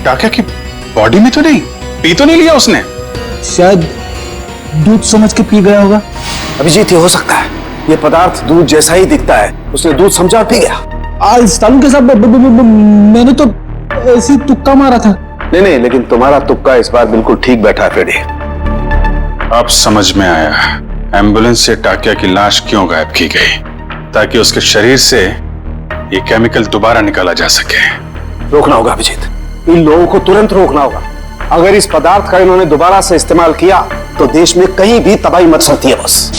टाकिया की बॉडी में तो नहीं, पी तो नहीं लिया उसने? शायद दूध समझ के पी गया होगा। अभिजीत, ये हो सकता है, ये पदार्थ दूध जैसा ही दिखता है, उसने दूध समझा पी गया। आज सालू के साथ मैंने तो ऐसी तुक्का मारा था। नहीं, लेकिन तुम्हारा तुक्का इस बार बिल्कुल ठीक बैठा है फ्रेडी। अब समझ में आया एम्बुलेंस से टाकिया की लाश क्यों गायब की गई, ताकि उसके शरीर से ये केमिकल दोबारा निकाला जा सके। रोकना होगा अभिजीत, इन लोगों को तुरंत रोकना होगा। अगर इस पदार्थ का इन्होंने दोबारा से इस्तेमाल किया तो देश में कहीं भी तबाही मच सकती है। बस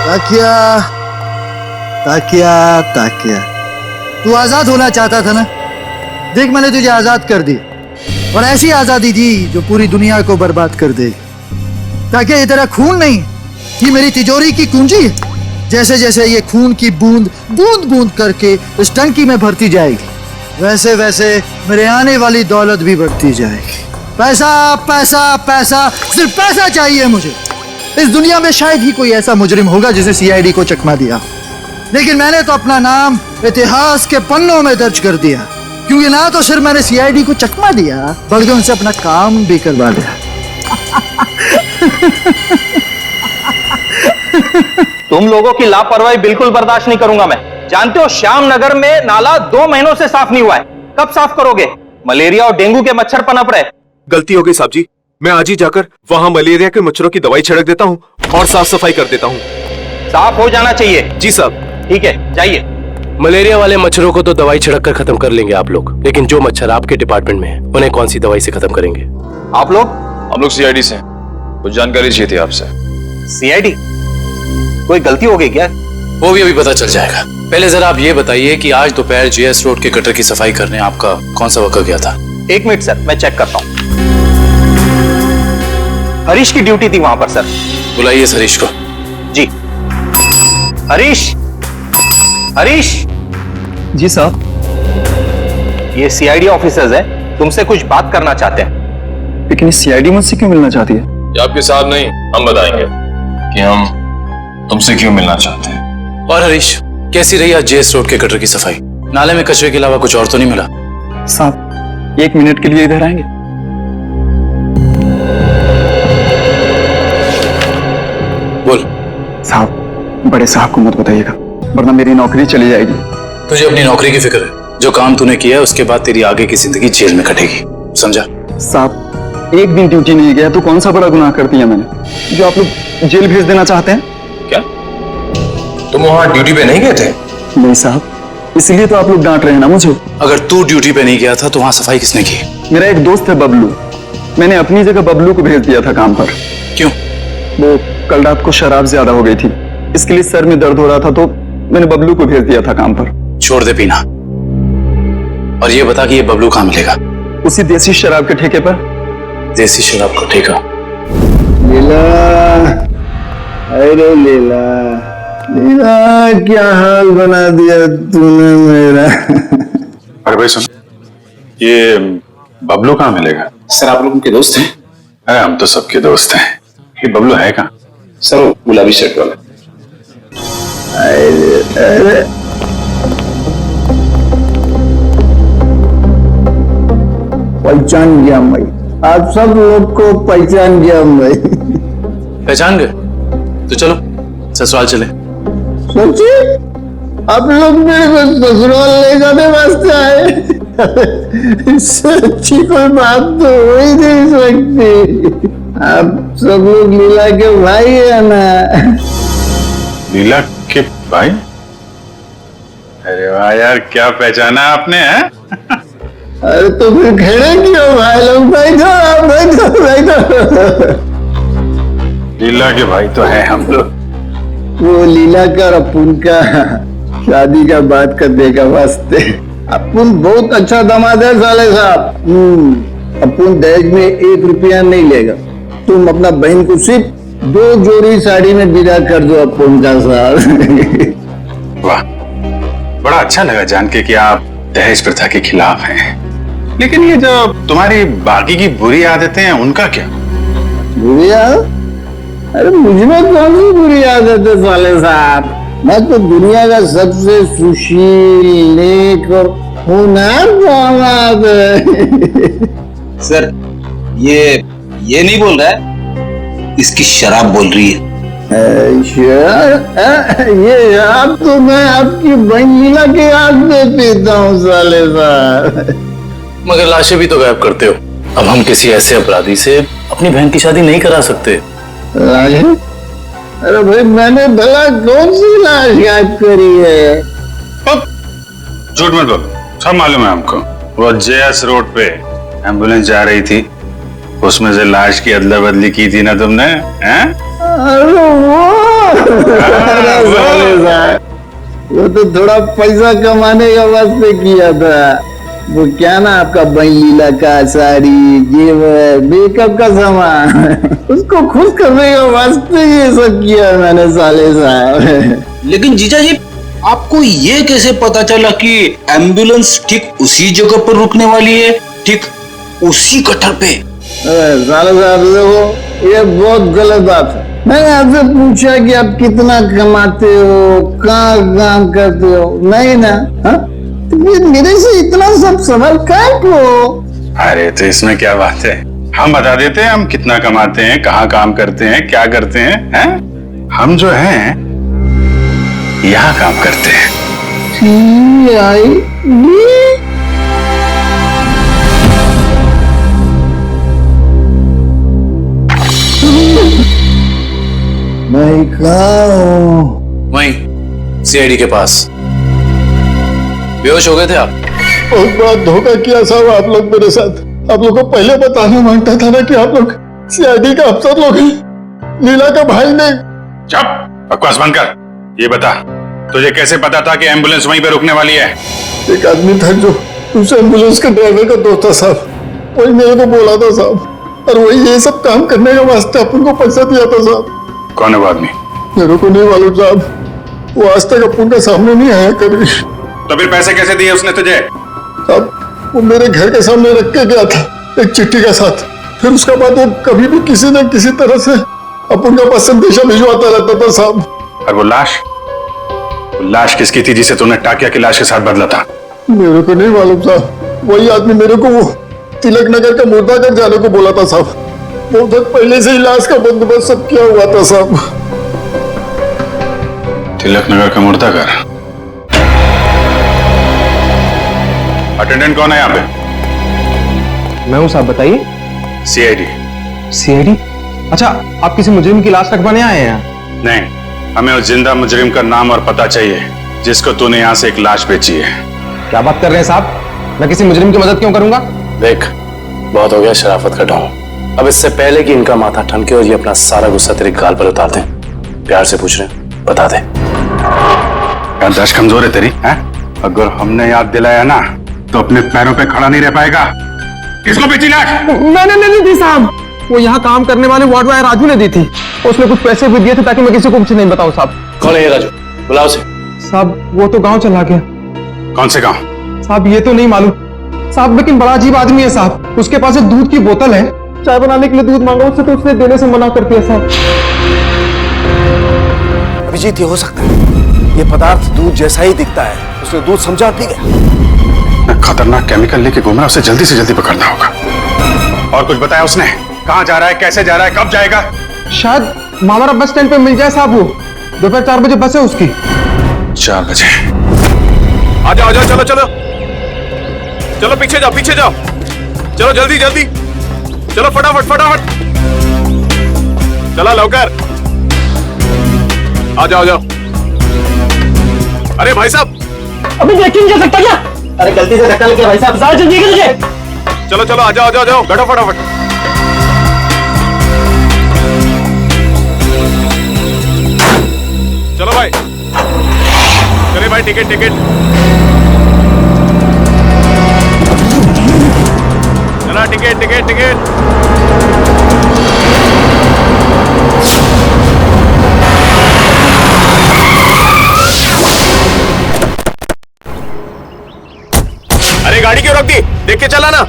ताकिया, ताकिया, ताकिया, तू आजाद होना चाहता था ना? देख, मैंने तुझे आजाद कर दिया, और ऐसी आजादी दी जो पूरी दुनिया को बर्बाद कर देगी। ताकि ये तेरा खून नहीं, ये मेरी तिजोरी की कुंजी है। जैसे जैसे ये खून की बूंद बूंद बूंद करके इस टंकी में भरती जाएगी, वैसे वैसे मेरे आने वाली दौलत भी बढ़ती जाएगी। पैसा पैसा पैसा, सिर्फ पैसा चाहिए मुझे। इस दुनिया में शायद ही कोई ऐसा मुजरिम होगा जिसे सीआईडी को चकमा दिया, लेकिन मैंने तो अपना नाम इतिहास के पन्नों में दर्ज कर दिया, क्योंकि ना तो सिर्फ मैंने सीआईडी को चकमा दिया, बल्कि उनसे अपना काम भी करवा लिया। तुम लोगों की लापरवाही बिल्कुल बर्दाश्त नहीं करूंगा मैं। जानते हो, श्याम नगर में नाला 2 महीनों से साफ नहीं हुआ है, कब साफ करोगे? मलेरिया और डेंगू के मच्छर पनप रहे। गलती हो गई साहब जी, मैं आज ही जाकर वहां मलेरिया के मच्छरों की दवाई छिड़क देता हूं और साफ सफाई कर देता हूं। साफ हो जाना चाहिए। जी साहब। ठीक है, जाइए। मलेरिया वाले मच्छरों को तो दवाई छिड़क कर खत्म कर लेंगे आप लोग, लेकिन जो मच्छर आपके डिपार्टमेंट में है उन्हें कौन सी दवाई से खत्म करेंगे? आप लोग? हम लोग सीआईडी से हैं। कुछ जानकारी चाहिए थी आपसे। सीआईडी? कोई गलती हो गई क्या? वो भी अभी पता चल जाएगा। पहले जरा आप ये बताइए कि आज दोपहर जेएस रोड के गटर की सफाई करने आपका कौन सा वक्त गया था? 1 मिनट सर, मैं चेक करता हूँ। हरीश की ड्यूटी थी वहां पर सर। बुलाइए इस हरीश को। जी। हरीश, हरीश। जी साहब। ये सीआईडी ऑफिसर्स हैं, तुमसे कुछ बात करना चाहते हैं। लेकिन इस सीआईडी मुझसे क्यों मिलना चाहती है? ये आपके साथ नहीं, हम बताएंगे कि हम तुमसे क्यों मिलना चाहते हैं। और हरीश, कैसी रही आज जेएस रोड के गटर की सफाई? नाले में कचरे के अलावा कुछ और तो नहीं मिला? साहब 1 मिनट के लिए इधर आएंगे? बोल। साहब, बड़े साहब को मत बताइएगा, वरना मेरी नौकरी चली जाएगी। तुझे अपनी नौकरी की फिक्र है? जो काम तूने किया है उसके बाद तेरी आगे की जिंदगी जेल में कटेगी, समझा? साहब, एक दिन ड्यूटी नहीं गया तो कौन सा बड़ा गुनाह कर दिया मैंने जो आप लोग जेल भेज देना चाहते हैं? क्या तुम वहां ड्यूटी पे नहीं गए थे? नहीं साहब, इसलिए तो आप लोग डांट रहे हैं ना मुझे। अगर तू ड्यूटी पे नहीं गया था तो वहां सफाई किसने की? मेरा एक दोस्त है बबलू, मैंने अपनी जगह बबलू को भेज दिया था काम पर। क्यों? वो कल रात को शराब ज्यादा हो गई थी, इसके लिए सर में दर्द हो रहा था तो मैंने बबलू को भेज दिया था काम पर। छोड़ दे पीना और ये बता कि ये बबलू कहाँ मिलेगा? उसी देसी शराब के ठेके पर। देसी शराब का ठेका? लीला, अरे लीला, लीला क्या हाल बना दिया तूने मेरा। अरे भाई सुन, ये बबलू कहाँ मिलेगा? सर आप लोग उनके दोस्त हैं? अरे हम तो सबके दोस्त हैं। ये बबलू है कहाँ? सर वो गुलाबी शर्ट वाला। अरे पहचान गया मैं, आप सब लोग को पहचान गया मैं। पहचान गए? तो चलो ससुराल चले। सोचिए, आप लोग मेरे को ससुराल ले जाने वास्ते आए। इससे अच्छी कोई बात तो हो ही नहीं सकती। आप सब लोग लीला के भाई है ना? लीला के भाई? अरे वाह यार, क्या पहचाना आपने है? अरे तो फिर खड़े क्यों भाई लोग? बैठो बैठो बैठो। लीला के भाई तो है हम लोग। वो लीला का और अपुन का शादी का बात करने का वास्ते। अपुन बहुत अच्छा दामाद है साले साहब। अपुन दहेज में 1 रुपया नहीं लेगा। तुम अपना बहन को सिर्फ 2 जोड़ी साड़ी में विदा कर दो अपुन का साहब। वाह, बड़ा अच्छा लगा जान के कि आप दहेज प्रथा के खिलाफ हैं। लेकिन ये जो तुम्हारी बाकी की बुरी आदतें हैं उनका क्या? बुरी आदत? अरे मुझमें कौन सी बुरी आदत है साले साहब? मैं तो दुनिया का सबसे सुशील, नेक और होनहार दामाद है। सर ये नहीं बोल रहा है, इसकी शराब बोल रही है। ये शराब तो मैं आपकी बहन लीला के हाथ में पीता हूँ साले साहब। मगर लाशें भी तो गायब करते हो। अब हम किसी ऐसे अपराधी से अपनी बहन की शादी नहीं करा सकते। लाशें? अरे भाई, मैंने भला कौन सी लाश गायब करी है? झूठ मत बोलो, सब मालूम है हमको। वो जेएस रोड पे एम्बुलेंस जा रही थी, उसमें से लाश की अदला बदली की थी ना तुमने? हैं? अरे वो तो थोड़ा पैसा कमाने का वास्ते किया था। वो क्या ना आपका बहन लीला का साड़ी, जेवर, मेकअप का सामान, उसको खुश करने का वास्ते ये सब किया मैंने साले साहब। लेकिन जीजा जी, आपको ये कैसे पता चला कि एम्बुलेंस ठीक उसी जगह पर रुकने वाली है, ठीक उसी गटर पे? साले साहब देखो, ये बहुत गलत बात है। मैंने आपसे पूछा कि आप कितना कमाते हो, कहाँ काम करते हो, नहीं ना? हाँ, तो मेरे से इतना सब सवाल क्यों? अरे तो इसमें क्या बात है, हम बता देते हैं हम कितना कमाते हैं, कहाँ काम करते हैं, क्या करते हैं, हम जो हैं यहाँ काम करते हैं। मैं कहाँ हूँ? वहीं सीआईडी के पास। बेहोश हो गए थे आप? बहुत बड़ा धोखा किया साहब आप लोग मेरे साथ। आप लोग को पहले बताना मांगता था ना कि आप लोग सीआईडी का अफसर लोग हैं। लीला का भाई ने। चुप, बकवास बंद कर। ये बता, तुझे कैसे पता था कि एम्बुलेंस वहीं पे रुकने वाली है? एक आदमी था जो उस एम्बुलेंस के ड्राइवर का दोस्त था साहब, वही मेरे को बोला था साहब, और वही ये सब काम करने के वास्ते अपन को पैसा दिया था साहब। कौन है वो आदमी? मेरे को नहीं मालूम साहब, वो आज तक अपन के सामने नहीं आया कभी। तो फिर पैसे कैसे दिए उसने तुझे? साहब वो मेरे घर के सामने रख के गया था एक चिट्ठी के साथ। फिर उसके बाद वो कभी भी किसी न किसी तरह से अपन के पास संदेशा भिजवाता रहता था साहब। और वो लाश किसकी थी जिसे तूने टाकिया की लाश के साथ बदला था? मेरे को नहीं मालूम साहब, वही आदमी मेरे को वो तिलक नगर का मुर्दाघर जाने को बोला था साहब। बहुत तक पहले से ही लाश का बंदोबस्त सब किया हुआ था साहब। तिलक नगर का मुर्दाघर? अटेंडेंट कौन है यहाँ पे? मैं हूँ साहब, बताइए। सीआईडी। सीआईडी? अच्छा, आप किसी मुजरिम की लाश रखवाने आए हैं यहाँ? नहीं, हमें उस जिंदा मुजरिम का नाम और पता चाहिए जिसको तूने यहाँ से एक लाश बेची है। क्या बात कर रहे हैं साहब, मैं किसी मुजरिम की मदद क्यों करूंगा? देख, बहुत हो गया शराफत का ढोंग। अब इससे पहले कि इनका माथा ठनके और ये अपना सारा गुस्सा तेरे गाल पर उतार दें, प्यार से पूछ रहे हैं, बता दे। याददाश्त कमजोर है तेरी, हैं? अगर हमने याद दिलाया ना तो अपने पैरों पे खड़ा नहीं रह पाएगा। किसको बेची लाश? मैंने नहीं दी साहब, वो यहाँ काम करने वाले वार्ड बॉय राजू ने दी थी। उसने कुछ पैसे भी दिए थे ताकि मैं किसी को कुछ नहीं बताऊं साहब। कौन है ये राजू? बुलाओ उसे। साहब वो तो गांव चला गया। कौन से गांव? साहब ये तो नहीं मालूम साहब, लेकिन बड़ा अजीब आदमी है साहब। उसके पास एक दूध की बोतल है, चाय बनाने के लिए दूध मांगा उससे तो उसने देने से मना कर दिया साहब। अभिजीत, ये हो सकता है ये पदार्थ दूध जैसा ही दिखता है, उसने दूध समझा पी गया। खतरनाक केमिकल लेके घूम रहा है, उसे जल्दी से जल्दी पकड़ना होगा। और कुछ बताया उसने? कहाँ जा रहा है, कैसे जा रहा है, कब जाएगा? शायद मावरा बस स्टैंड पे मिल जाए साहब। वो दोपहर 4 बजे बस है उसकी। 4 बजे? आ जाओ, चलो चलो चलो, पीछे जाओ, पीछे जाओ, चलो जल्दी जल्दी, चलो फटाफट फटाफट, चला लवकर, आ जाओ, जाओ। अरे भाई साहब, अभी देख नहीं जा सकता क्या? अरे गलती से धक्का लग गया भाई साहब, ज्यादा जल्दी कीजिए। चलो चलो, आ जाओ, आ जाओ, जाओ, बैठो फटाफट। चलो भाई, चले भाई, टिकट टिकट, चला टिकट टिकट टिकट। अरे गाड़ी क्यों रोक दी? देख के चला ना।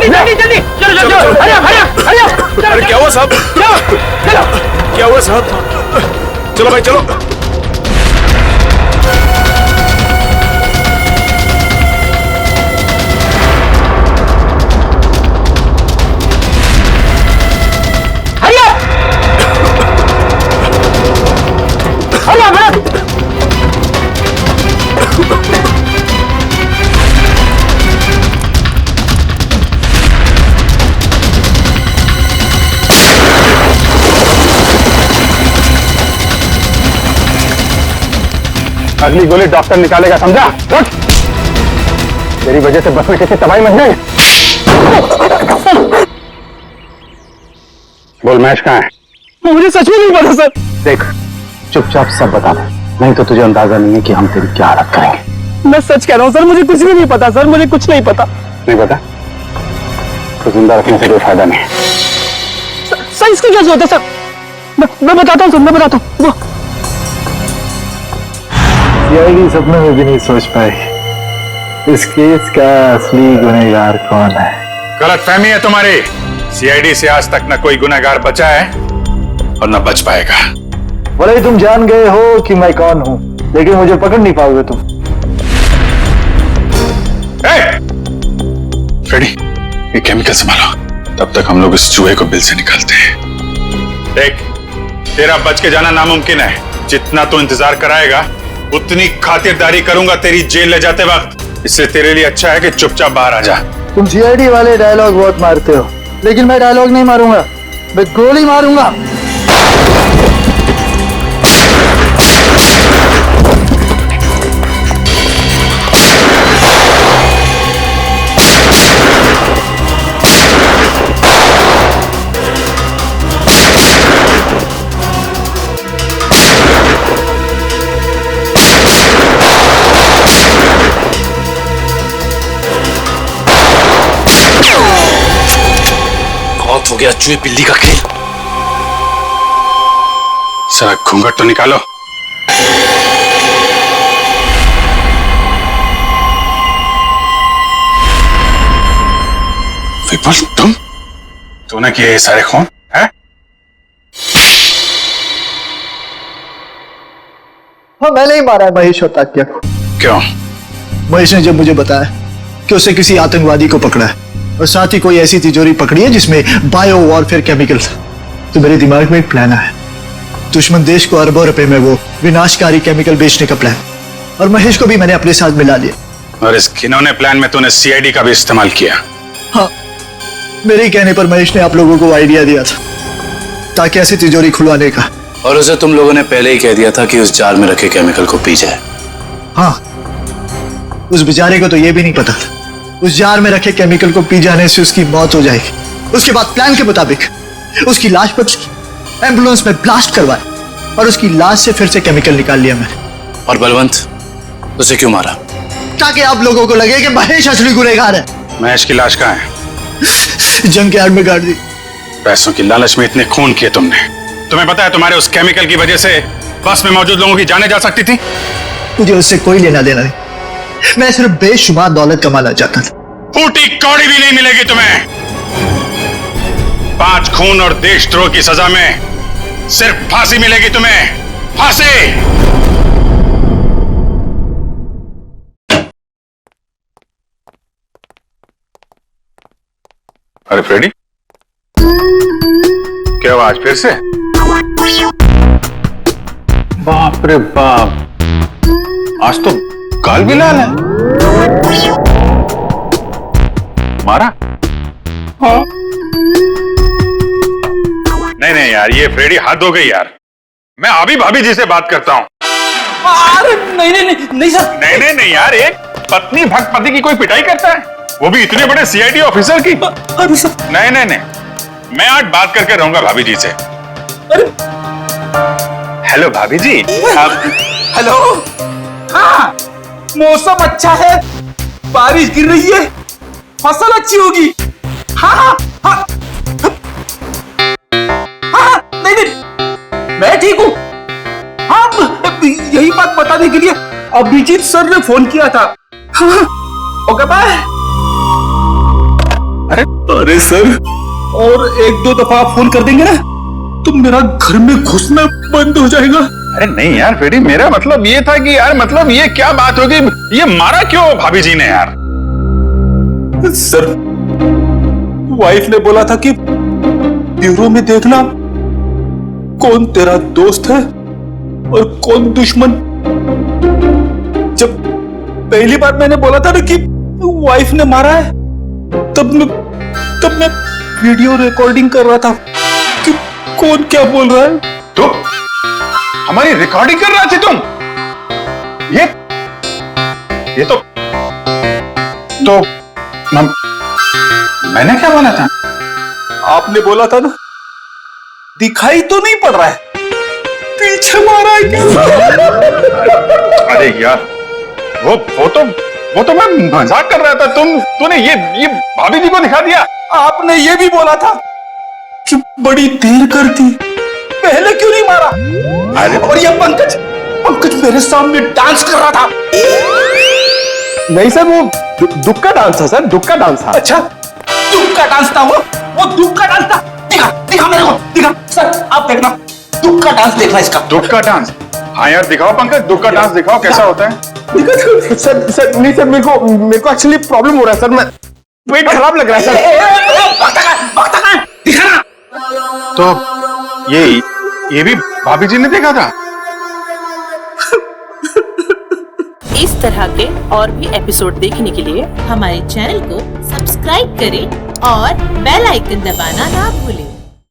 जल्दी चलो चलो, हरिया। अरे क्या हुआ साहब? क्या हुआ साहब? चलो भाई चलो। अगली गोली डॉक्टर निकालेगा, समझा? तेरी वजह से बस में किसी तबाही मच जाएगी। बोल, महेश कहाँ है? मुझे सच में नहीं पता सर। देख, चुपचाप सब बता दे, नहीं तो तुझे अंदाजा नहीं है कि हम तेरी क्या हालत करेंगे। मैं सच कह रहा हूँ सर, मुझे कुछ भी नहीं पता सर, मुझे कुछ नहीं पता। नहीं पता तो जिंदा रखने से कोई फायदा नहीं है। सर इसकी क्या जरूरत है सर? मैं बताता हूँ सर, मैं बताता हूँ। सीआईडी सपने में भी नहीं सोच पाई इस केस का असली गुनहगार कौन है। गलतफहमी है तुम्हारी। सीआईडी से आज तक न कोई गुनहगार बचा है और न बच पाएगा। भले ही तुम जान गए हो कि मैं कौन हूं, लेकिन मुझे पकड़ नहीं पाओगे तुम। फ्रेडी, ये केमिकल संभालो, तब तक हम लोग इस चूहे को बिल से निकालते हैं। देख, तेरा बच के जाना नामुमकिन है। जितना तू इंतजार कराएगा उतनी खातिरदारी करूंगा तेरी जेल ले जाते वक्त। इससे तेरे लिए अच्छा है कि चुपचाप बाहर आ जा। तुम सीआईडी वाले डायलॉग बहुत मारते हो, लेकिन मैं डायलॉग नहीं मारूंगा, मैं गोली मारूंगा। बहुत हो गया चूहे बिल्ली का खेल। सारा घूंघट तो निकालो। विपुल, तूने किए ये सारे खून है? हाँ, मैंने ही मारा है महेश और ताकिया को। क्यों? महेश ने जब मुझे बताया कि उसे किसी आतंकवादी को पकड़ा है और साथ ही कोई ऐसी तिजोरी पकड़ी है जिसमें बायो वॉरफेयर केमिकल था, तो मेरे दिमाग में एक प्लान आया। दुश्मन देश को अरबों रुपए में वो विनाशकारी केमिकल बेचने का प्लान, और महेश को भी मैंने अपने साथ मिला लिया। और इस घिनौने प्लान में तूने सीआईडी का भी इस्तेमाल किया? हाँ, मेरे ही कहने पर महेश ने आप लोगों को आइडिया दिया था ताकि ऐसी तिजोरी खुलवाने का। और उसे तुम लोगों ने पहले ही कह दिया था कि उस जार में रखे केमिकल को पी जाए। हाँ, उस बेचारे को तो ये भी नहीं पता था उस जार में रखे केमिकल को पी जाने से उसकी मौत हो जाएगी। उसके बाद प्लान के मुताबिक उसकी लाश पर एम्बुलेंस में ब्लास्ट करवाया और उसकी लाश से फिर से केमिकल निकाल लिया मैंने। और बलवंत, उसे क्यों मारा? ताकि आप लोगों को लगे कि महेश असली गुनहगार है। महेश की लाश कहाँ है? जंग के आड़ में गाड़ दी। पैसों की लालच में इतने खून किए तुमने। तुम्हें पता है तुम्हारे उस केमिकल की वजह से बस में मौजूद लोगों की जानें जा सकती थी। मुझे उससे कोई लेना देना नहीं, मैं सिर्फ बेशुमार दौलत कमाना चाहता था। फूटी कौड़ी भी नहीं मिलेगी तुम्हें। 5 खून और देशद्रोह की सजा में सिर्फ फांसी मिलेगी तुम्हें, फांसी। अरे फ्रेडी, क्या हुआ आज फिर से? बाप रे बाप, आज तो गाल भी लाल है। मारा? हाँ। नहीं यार, ये फ्रेडी हद हो गई यार। मैं अभी भाभी जी से बात करता हूँ। अरे नहीं सर। नहीं यार, एक पत्नी भक्त पति की कोई पिटाई करता है, वो भी इतने बड़े सीआईडी ऑफिसर की? अरे सर। नहीं, मैं आज बात करके रहूंगा भाभी जी से। हेलो भाभी जी। हेलो। हाँ, मौसम अच्छा है, बारिश गिर रही है, फसल अच्छी होगी। हाँ, नहीं, मैं ठीक हूँ। हाँ, यही बात बताने के लिए अभिजीत सर ने फोन किया था। हाँ, ओके बाय। अरे सर, और 1-2 दफा आप फोन कर देंगे ना तो मेरा घर में घुसना बंद हो जाएगा। अरे नहीं यार फ्रेडी, मेरा मतलब ये था कि यार, मतलब ये क्या बात होगी, ये मारा क्यों भाभी जी ने यार? सर, वाइफ ने बोला था कि ब्यूरो में देखना कौन तेरा दोस्त है और कौन दुश्मन। जब पहली बार मैंने बोला था ना कि वाइफ ने मारा है, तब मैं वीडियो रिकॉर्डिंग कर रहा था कि कौन क्या बोल रहा है। तो हमारी रिकॉर्डिंग कर रहे थे तुम? ये तो मैंने क्या बोला था? आपने बोला था ना, दिखाई तो नहीं पड़ रहा है, पीछे मारा है क्या? अरे यार, वो तो मैं मजाक कर रहा था। तूने ये भाभी जी को दिखा दिया। आपने ये भी बोला था कि बड़ी देर कर दी, पहले क्यों नहीं मारा? अरे और ये पंकज मेरे सामने डांस कर रहा था। नहीं सर, वो दुख का डांस था सर, दुख का डांस था। अच्छा, दुख का डांस था वो दुख का डांस था। दिखा मेरे को, दिखा सर, आप देखना, दुख का डांस देखना इसका। दुख का डांस? हाँ यार, दिखाओ पंकज, दुख का डांस दिखाओ, कैसा होता है? सर नहीं सर, मेरे को एक्चुअली प्रॉब्लम हो रहा है सर, मैं पेट खराब लग रहा है सर। दिखा ना। तो ये भी भाभी जी ने देखा था? इस तरह के और भी एपिसोड देखने के लिए हमारे चैनल को सब्सक्राइब करें और बेल आइकन दबाना ना भूलें।